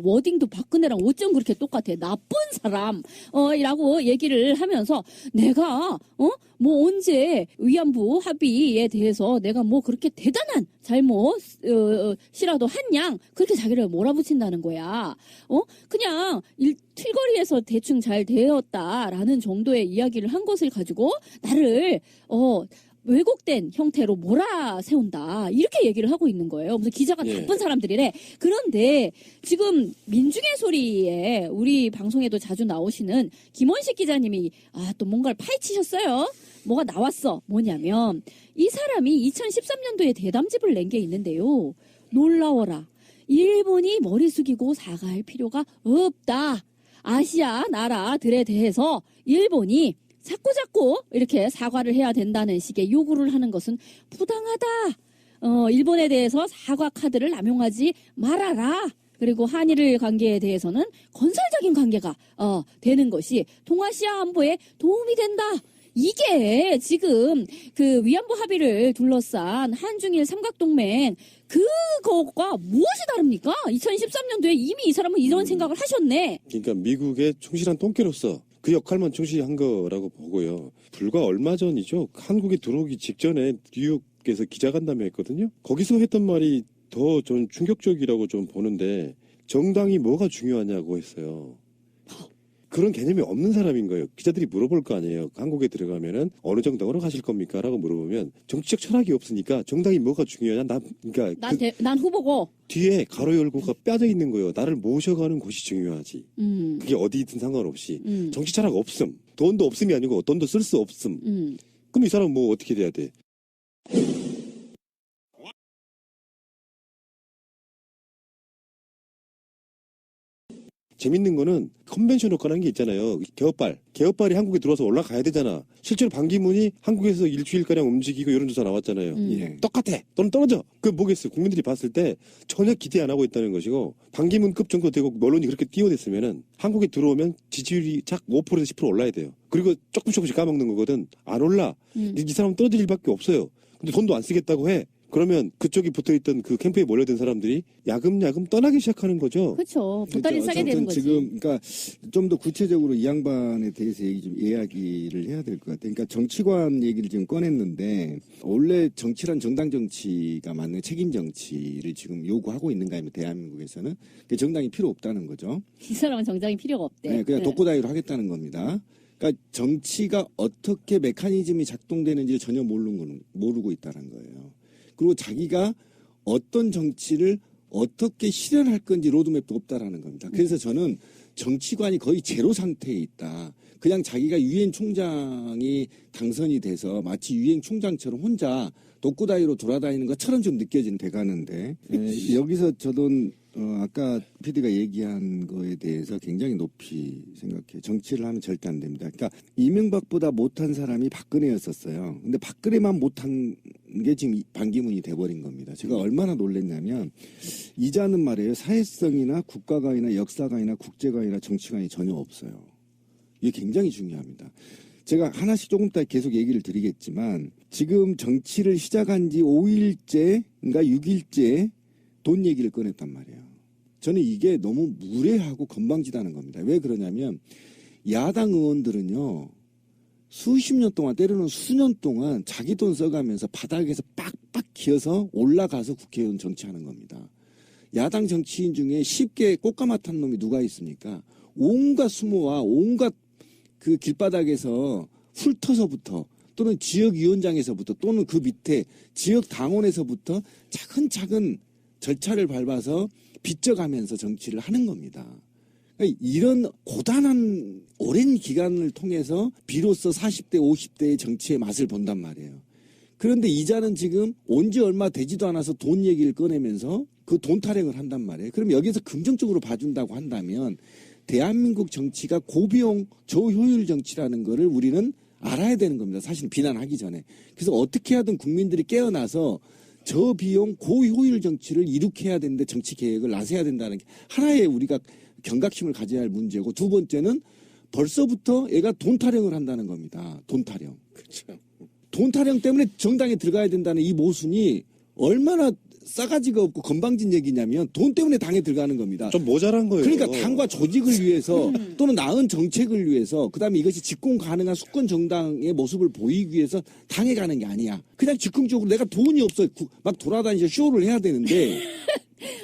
워딩도 박근혜랑 어쩜 그렇게 똑같아. 나쁜 사람. 라고 얘기를 하면서 내가 뭐 언제 위안부 합의에 대해서 내가 뭐 그렇게 대단한 잘못이라도 한 양 그렇게 자기를 몰아붙인다는 거야. 그냥 틸거리에서 대충 잘 되었다라는 정도의 이야기를 한 것을 가지고 나를 왜곡된 형태로 몰아세운다. 이렇게 얘기를 하고 있는 거예요. 무슨 기자가 나쁜 사람들이래. 그런데 지금 민중의 소리에 우리 방송에도 자주 나오시는 김원식 기자님이 또 뭔가를 파헤치셨어요. 뭐가 나왔어. 뭐냐면 이 사람이 2013년도에 대담집을 낸 게 있는데요. 놀라워라. 일본이 머리 숙이고 사과할 필요가 없다. 아시아 나라들에 대해서 일본이 자꾸 이렇게 사과를 해야 된다는 식의 요구를 하는 것은 부당하다. 일본에 대해서 사과 카드를 남용하지 말아라. 그리고 한일 관계에 대해서는 건설적인 관계가 되는 것이 동아시아 안보에 도움이 된다. 이게 지금 그 위안부 합의를 둘러싼 한중일 삼각동맹 그거가 무엇이 다릅니까? 2013년도에 이미 이 사람은 이런 생각을 하셨네. 그러니까 미국의 충실한 똥개로서 그 역할만 충실히 한 거라고 보고요. 불과 얼마 전이죠. 한국에 들어오기 직전에 뉴욕에서 기자간담회 했거든요. 거기서 했던 말이 더 전 충격적이라고 좀 보는데 정당이 뭐가 중요하냐고 했어요. 그런 개념이 없는 사람인 거예요. 기자들이 물어볼 거 아니에요. 한국에 들어가면은 어느 정당으로 가실 겁니까? 라고 물어보면 정치적 철학이 없으니까 정당이 뭐가 중요하냐? 그러니까 난 후보고. 뒤에 가로 열고가 빠져 있는 거예요. 나를 모셔가는 곳이 중요하지. 그게 어디든 상관없이. 정치 철학 없음. 돈도 없음이 아니고 돈도 쓸 수 없음. 그럼 이 사람은 뭐 어떻게 돼야 돼? 재밌는 거는 컨벤션 효과라는 게 있잖아요. 개업발이 한국에 들어와서 올라가야 되잖아. 실제로 반기문이 한국에서 일주일가량 움직이고 여론조사 나왔잖아요. 예. 똑같아. 또는 떨어져. 그럼 뭐겠어요? 국민들이 봤을 때 전혀 기대 안 하고 있다는 것이고 반기문급 정도 되고 언론이 그렇게 띄워댔으면은 한국에 들어오면 지지율이 작 5%에서 10% 올라야 돼요. 그리고 조금씩 까먹는 거거든. 안 올라. 이 사람은 떨어질 일밖에 없어요. 근데 돈도 안 쓰겠다고 해. 그러면 그쪽이 붙어있던 그 캠프에 몰려든 사람들이 야금야금 떠나기 시작하는 거죠. 그렇죠. 보따리 싸게 되는 거지. 지금 그러니까 좀 더 구체적으로 이 양반에 대해서 이야기를 해야 될 것 같아요. 그러니까 정치관 얘기를 지금 꺼냈는데 원래 정치란 정당 정치가 맞는 책임 정치를 지금 요구하고 있는가 하면 대한민국에서는 정당이 필요 없다는 거죠. 이 사람은 정당이 필요가 없대. 네, 그냥 독고다이로 하겠다는 겁니다. 그러니까 정치가 어떻게 메커니즘이 작동되는지를 전혀 모르고 있다는 거예요. 그리고 자기가 어떤 정치를 어떻게 실현할 건지 로드맵도 없다라는 겁니다. 그래서 저는 정치관이 거의 제로 상태에 있다. 그냥 자기가 유엔 총장이 당선이 돼서 마치 유엔 총장처럼 혼자 독고다이로 돌아다니는 것처럼 좀 느껴지는 돼가는데 여기서 저도 아까 PD가 얘기한 거에 대해서 굉장히 높이 생각해요. 정치를 하면 절대 안 됩니다. 그러니까 이명박보다 못한 사람이 박근혜였었어요. 근데 박근혜만 못한 게 지금 반기문이 돼버린 겁니다. 제가 얼마나 놀랐냐면 이자는 말이에요. 사회성이나 국가관이나 역사관이나 국제관이나 정치관이 전혀 없어요. 이게 굉장히 중요합니다. 제가 하나씩 조금 이따 계속 얘기를 드리겠지만 지금 정치를 시작한 지 5일째인가 6일째 돈 얘기를 꺼냈단 말이에요. 저는 이게 너무 무례하고 건방지다는 겁니다. 왜 그러냐면 야당 의원들은요. 수십 년 동안 때로는 수년 동안 자기 돈 써가면서 바닥에서 빡빡 기어서 올라가서 국회의원 정치하는 겁니다. 야당 정치인 중에 쉽게 꽃가마 탄 놈이 누가 있습니까? 온갖 수모와 온갖 그 길바닥에서 훑어서부터 또는 지역위원장에서부터 또는 그 밑에 지역 당원에서부터 차근차근 절차를 밟아서 빚져가면서 정치를 하는 겁니다. 그러니까 이런 고단한 오랜 기간을 통해서 비로소 40대, 50대의 정치의 맛을 본단 말이에요. 그런데 이자는 지금 온 지 얼마 되지도 않아서 돈 얘기를 꺼내면서 그 돈 타령을 한단 말이에요. 그럼 여기서 긍정적으로 봐준다고 한다면 대한민국 정치가 고비용 저효율 정치라는 거를 우리는 알아야 되는 겁니다. 사실 비난하기 전에. 그래서 어떻게 하든 국민들이 깨어나서 저비용 고효율 정치를 이룩해야 되는데 정치 계획을 나서야 된다는 게 하나의 우리가 경각심을 가져야 할 문제고 두 번째는 벌써부터 얘가 돈 타령을 한다는 겁니다. 돈 타령. 그렇죠. 돈 타령 때문에 정당에 들어가야 된다는 이 모순이 얼마나 싸가지가 없고 건방진 얘기냐면 돈 때문에 당에 들어가는 겁니다. 좀 모자란 거예요. 그러니까 당과 조직을 위해서 또는 나은 정책을 위해서 그다음에 이것이 집권 가능한 수권 정당의 모습을 보이기 위해서 당에 가는 게 아니야. 그냥 즉흥적으로 내가 돈이 없어 막 돌아다니서 쇼를 해야 되는데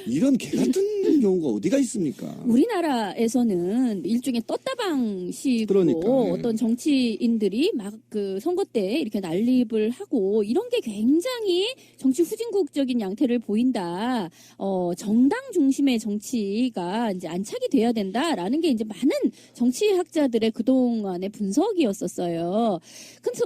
이런 개 같은 경우가 어디가 있습니까? 우리나라에서는 일종의 떴다방식으로 그러니까, 네. 어떤 정치인들이 막 그 선거 때 이렇게 난립을 하고 이런 게 굉장히 정치 후진국적인 양태를 보인다. 정당 중심의 정치가 이제 안착이 돼야 된다라는 게 이제 많은 정치학자들의 그동안의 분석이었었어요.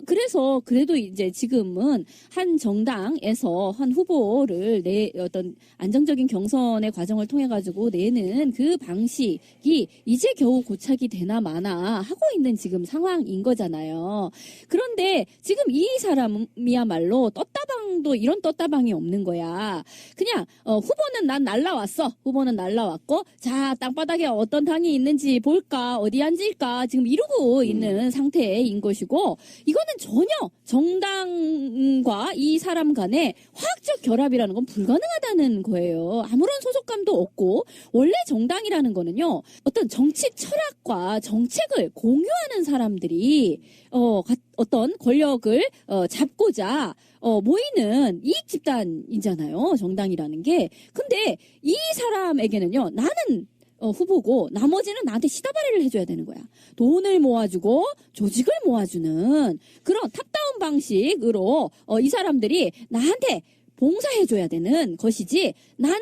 그래서 그래도 이제 지금은 한 정당에서 한 후보를 어떤 안정적인 경선의 과정을 통해 가지고 내는 그 방식이 이제 겨우 고착이 되나 마나 하고 있는 지금 상황인 거잖아요. 그런데 지금 이 사람이야말로 떴다방도 이런 떴다방이 없는 거야. 그냥 후보는 난 날라왔어. 후보는 날라왔고 자 땅바닥에 어떤 당이 있는지 볼까 어디 앉을까 지금 이러고 있는 상태인 것이고 이거는 전혀 정당과 이 사람 간의 화학적 결합이라는 건 불가능하다는 거예요. 아무런 소속감도 없고 그리고 원래 정당이라는 거는요, 어떤 정치 철학과 정책을 공유하는 사람들이 어떤 권력을 잡고자 모이는 이익 집단이잖아요. 정당이라는 게. 근데 이 사람에게는요, 나는 후보고 나머지는 나한테 시다바리를 해줘야 되는 거야. 돈을 모아주고 조직을 모아주는 그런 탑다운 방식으로 이 사람들이 나한테 봉사해줘야 되는 것이지, 나는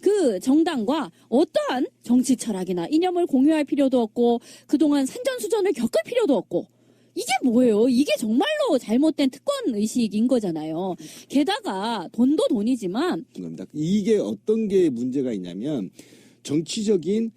그 정당과 어떠한 정치 철학이나 이념을 공유할 필요도 없고 그동안 산전수전을 겪을 필요도 없고, 이게 뭐예요? 이게 정말로 잘못된 특권 의식인 거잖아요. 게다가 돈도 돈이지만 겁니다. 이게 어떤 게 문제가 있냐면 정치적인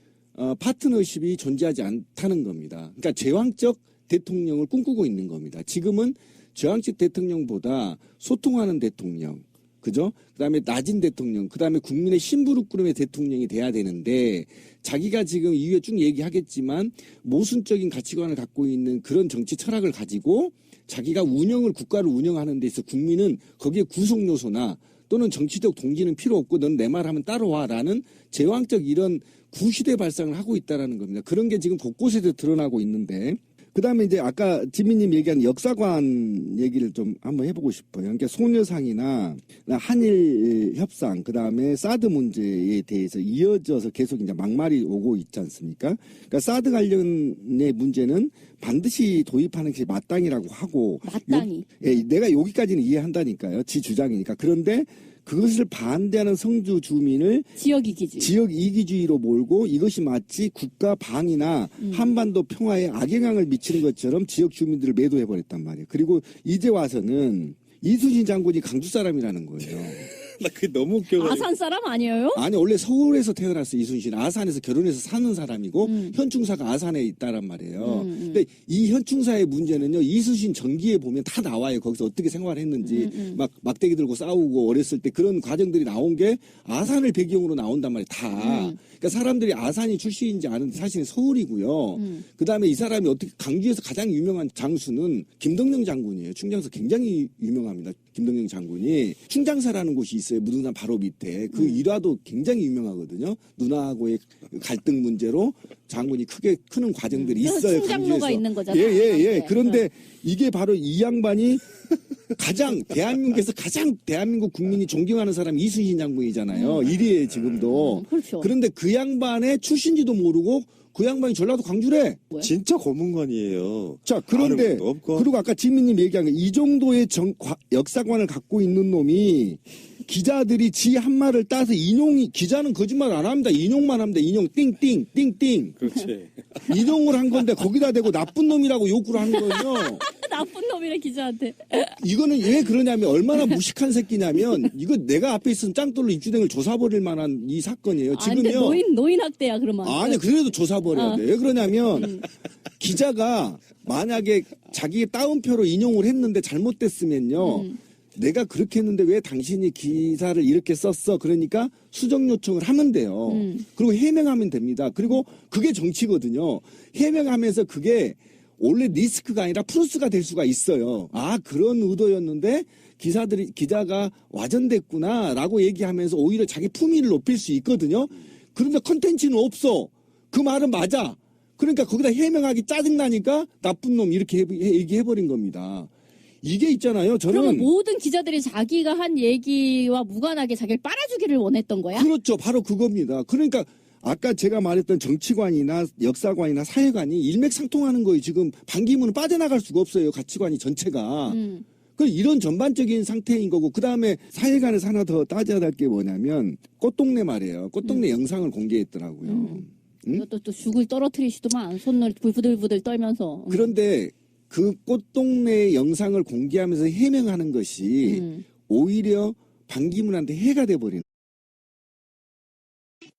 파트너십이 존재하지 않다는 겁니다. 그러니까 제왕적 대통령을 꿈꾸고 있는 겁니다. 지금은 제왕적 대통령보다 소통하는 대통령, 그죠? 그다음에 낮은 대통령, 그다음에 국민의 심부름꾼의 대통령이 돼야 되는데, 자기가 지금 이후에 쭉 얘기하겠지만 모순적인 가치관을 갖고 있는 그런 정치 철학을 가지고 자기가 국가를 운영하는 데 있어 국민은 거기에 구성 요소나 또는 정치적 동기는 필요 없고 넌 내 말 하면 따라와라는 제왕적 이런 구시대 발상을 하고 있다라는 겁니다. 그런 게 지금 곳곳에서 드러나고 있는데, 그다음에 이제 아까 지민님 얘기한 역사관 얘기를 좀 한번 해보고 싶어요. 그러니까 소녀상이나 한일 협상, 그다음에 사드 문제에 대해서 이어져서 계속 이제 막말이 오고 있지 않습니까? 그러니까 사드 관련의 문제는 반드시 도입하는 것이 마땅이라고 하고, 마땅히. 내가 여기까지는 이해한다니까요. 지 주장이니까. 그런데 그것을 반대하는 성주 주민을 지역 이기주의. 지역 이기주의로 몰고 이것이 마치 국가 방위나 한반도 평화에 악영향을 미치는 것처럼 지역 주민들을 매도해버렸단 말이에요. 그리고 이제 와서는 이순신 장군이 강주 사람이라는 거예요. 나 그게 너무 웃겨가지고. 아산 사람 아니에요? 아니 원래 서울에서 태어났어. 이순신 아산에서 결혼해서 사는 사람이고 현충사가 아산에 있다란 말이에요. 근데 이 현충사의 문제는요, 이순신 전기에 보면 다 나와요. 거기서 어떻게 생활했는지 막 막대기 들고 싸우고 어렸을 때 그런 과정들이 나온 게 아산을 배경으로 나온단 말이에요. 다. 그러니까 사람들이 아산이 출신인지 아는데 사실은 서울이고요. 그다음에 이 사람이 어떻게 강주에서 가장 유명한 장수는 김덕령 장군이에요. 충장사 굉장히 유명합니다. 김덕령 장군이 충장사라는 곳이 있어요. 무등산 바로 밑에. 그 일화도 굉장히 유명하거든요. 누나하고의 갈등 문제로 장군이 크게 크는 과정들이 있어요. 충장로가 강주에서. 있는 거잖아요. 예. 그런데 이게 바로 이 양반이 대한민국에서 가장 대한민국 국민이 존경하는 사람이 이순신 장군이잖아요. 1위에 지금도. 그렇죠. 그런데 그 양반의 출신지도 모르고 그 양반이 전라도 광주래. 진짜 고문관이에요. 자, 그런데 아는 것도 없고. 그리고 아까 지민님 얘기한 거, 이 정도의 역사관을 갖고 있는 놈이 기자들이 지 한 말을 따서 기자는 거짓말 안 합니다. 인용만 합니다. 인용 띵띵 띵띵. 그렇지. 인용을 한 건데 거기다 대고 나쁜 놈이라고 욕을 하는 거예요. 나쁜 놈이래, 기자한테. 이거는 왜 그러냐면 얼마나 무식한 새끼냐면 이거 내가 앞에 있은 짱돌로 입주댕을 조사버릴 만한 이 사건이에요. 아, 근데 지금요. 노인 학대야, 그러면. 아니 그래도 조사버려야 돼. 왜 그러냐면 기자가 만약에 자기 따옴표로 인용을 했는데 잘못됐으면요. 내가 그렇게 했는데 왜 당신이 기사를 이렇게 썼어? 그러니까 수정 요청을 하면 돼요. 그리고 해명하면 됩니다. 그리고 그게 정치거든요. 해명하면서 그게 원래 리스크가 아니라 플러스가 될 수가 있어요. 아, 그런 의도였는데 기자가 와전됐구나라고 얘기하면서 오히려 자기 품위를 높일 수 있거든요. 그런데 컨텐츠는 없어. 그 말은 맞아. 그러니까 거기다 해명하기 짜증나니까 나쁜 놈 이렇게 얘기해버린 겁니다. 이게 있잖아요. 그러면 저는 모든 기자들이 자기가 한 얘기와 무관하게 자기를 빨아주기를 원했던 거야? 그렇죠. 바로 그겁니다. 그러니까 아까 제가 말했던 정치관이나 역사관이나 사회관이 일맥상통하는 거예요. 지금 반기문은 빠져나갈 수가 없어요. 가치관이 전체가. 그 이런 전반적인 상태인 거고, 그 다음에 사회관에서 하나 더 따져야 될 게 뭐냐면 꽃동네 말이에요. 꽃동네 영상을 공개했더라고요. 이것도 또 죽을 떨어뜨리시더만, 손을 부들부들 떨면서. 그런데 그 꽃동네 영상을 공개하면서 해명하는 것이 오히려 반기문한테 해가 돼버리는.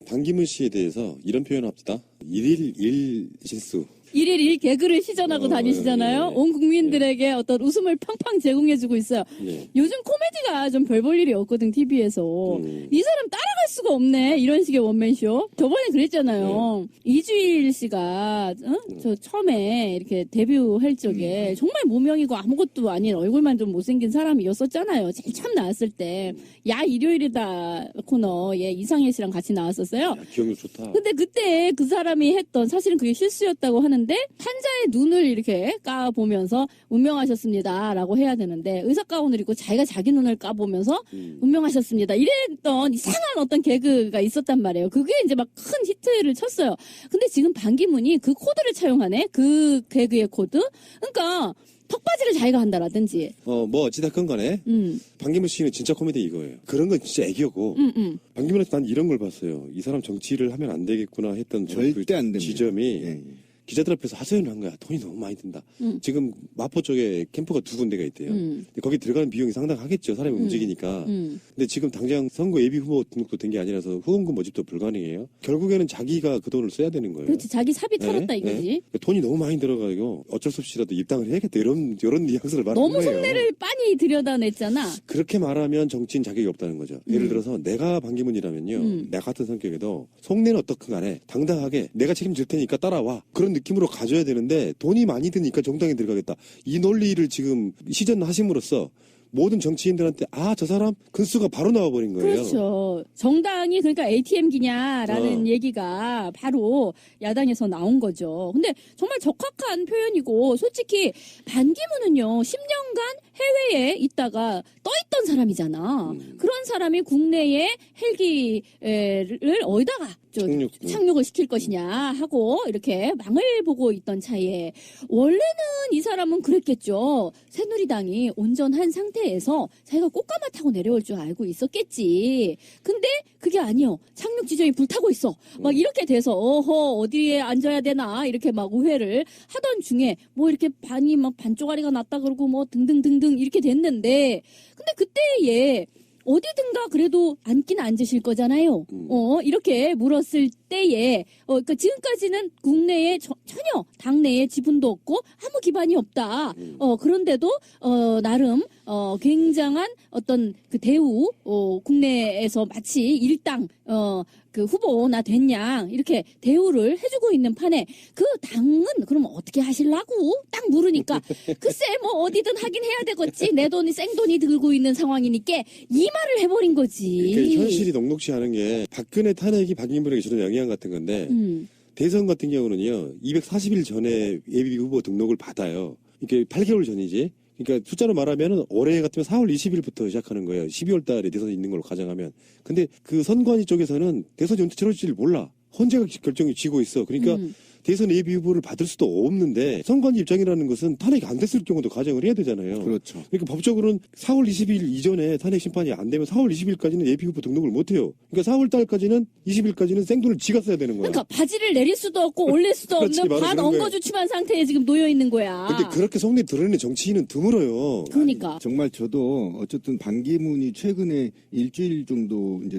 반기문 씨에 대해서 이런 표현을 합시다. 1일 1 실수. 1일 1 개그를 시전하고 다니시잖아요. 예. 온 국민들에게 어떤 웃음을 팡팡 제공해주고 있어요. 예. 요즘 코미디가 좀 별 볼 일이 없거든, TV에서. 이 사람 따라갈 따라갈 수가 없네. 이런 식의 원맨쇼. 저번에 그랬잖아요. 이주일 씨가 저 처음에 이렇게 데뷔할 적에 정말 무명이고 아무것도 아닌 얼굴만 좀 못생긴 사람이었었잖아요. 제일 처음 나왔을 때. 야 일요일이다 코너에 이상해 씨랑 같이 나왔었어요. 야, 기억력 좋다. 근데 그때 그 사람이 했던 사실은 그게 실수였다고 하는데 환자의 눈을 이렇게 까보면서 운명하셨습니다라고 해야 되는데 의사 가운을 입고 자기가 자기 눈을 까보면서 운명하셨습니다. 이랬던 이상한 어떤 개그가 있었단 말이에요. 그게 이제 막 큰 히트를 쳤어요. 근데 지금 반기문이 그 코드를 차용하네. 그 개그의 코드. 그러니까 턱받이를 자기가 한다라든지. 뭐 어찌됐건 간에 반기문 씨는 진짜 코미디 이거예요. 그런 건 진짜 애교고 반기문한테 난 이런 걸 봤어요. 이 사람 정치를 하면 안 되겠구나 했던 절대 안 됩니다. 지점이 예. 기자들 앞에서 하소연을 한 거야. 돈이 너무 많이 든다. 지금 마포 쪽에 캠프가 2군데가 있대요. 근데 거기 들어가는 비용이 상당하겠죠. 사람이 움직이니까. 근데 지금 당장 선거 예비 후보 등록도 된 게 아니라서 후원금 모집도 불가능해요. 결국에는 자기가 그 돈을 써야 되는 거예요. 그렇지. 자기 사비 털었다 네, 이거지. 네. 돈이 너무 많이 들어가지고 어쩔 수 없이라도 입당을 해야겠다. 이런 뉘앙스를 말하는 너무 거예요. 속내를 빤히 들여다냈잖아. 그렇게 말하면 정치인 자격이 없다는 거죠. 예를 들어서 내가 반기문이라면요. 나 같은 성격에도 속내는 어떻든 간에 당당하게 내가 책임질 테니까 따라와. 그런 느낌으로 가져야 되는데 돈이 많이 드니까 정당에 들어가겠다. 이 논리를 지금 시전하심으로써 모든 정치인들한테 저 사람 근수가 바로 나와버린 거예요. 그렇죠. 정당이 그러니까 ATM기냐라는 얘기가 바로 야당에서 나온 거죠. 근데 정말 적확한 표현이고 솔직히 반기문은요 10년간 해외에 있다가 떠있던 사람이잖아. 그런 사람이 국내에 헬기를 어디다가 착륙을 시킬 것이냐 하고 이렇게 망을 보고 있던 차에 원래는 이 사람은 그랬겠죠. 새누리당이 온전한 상태에서 자기가 꽃가마 타고 내려올 줄 알고 있었겠지. 근데 그게 아니요. 착륙 지점이 불타고 있어. 막 이렇게 돼서 어디에 앉아야 되나 이렇게 막 우회를 하던 중에 뭐 이렇게 반이 막 반쪽아리가 났다 그러고 뭐 등등등등 이렇게 됐는데 근데 그때에 어디든가 그래도 앉긴 앉으실 거잖아요. 이렇게 물었을 때에, 그러니까 지금까지는 국내에 전혀 당내에 지분도 없고 아무 기반이 없다. 그런데도, 나름, 굉장한 어떤 그 대우, 국내에서 마치 일당, 그 후보나 됐냐 이렇게 대우를 해주고 있는 판에 그 당은 그럼 어떻게 하실라고 딱 물으니까 글쎄 뭐 어디든 하긴 해야 되겠지 내 돈이 생돈이 들고 있는 상황이니까 이 말을 해버린 거지. 그러니까 현실이 녹록치 않은 게 박근혜 탄핵이 박인분에게 주는 영향 같은 건데 대선 같은 경우는요 240일 전에 예비 후보 등록을 받아요. 이게 8개월 전이지. 그러니까 숫자로 말하면 올해 같으면 4월 20일부터 시작하는 거예요. 12월 달에 대선이 있는 걸로 가정하면. 근데 그 선관위 쪽에서는 대선이 언제 치러질지를 몰라. 헌재가 결정이 쥐고 있어. 그러니까 대선 예비 후보를 받을 수도 없는데 선관위 입장이라는 것은 탄핵이 안 됐을 경우도 가정을 해야 되잖아요. 그렇죠. 그러니까 법적으로는 4월 20일 이전에 탄핵 심판이 안 되면 4월 20일까지는 예비 후보 등록을 못 해요. 그러니까 4월 달까지는 20일까지는 생돈을 지가 써야 되는 거야. 그러니까 바지를 내릴 수도 없고 올릴 수도 그렇지, 없는 바로 반 그런 거예요. 엉거주춤한 상태에 지금 놓여 있는 거야. 근데 그렇게 속내 드러내는 정치인은 드물어요. 그러니까 정말 저도 어쨌든 반기문이 최근에 일주일 정도 이제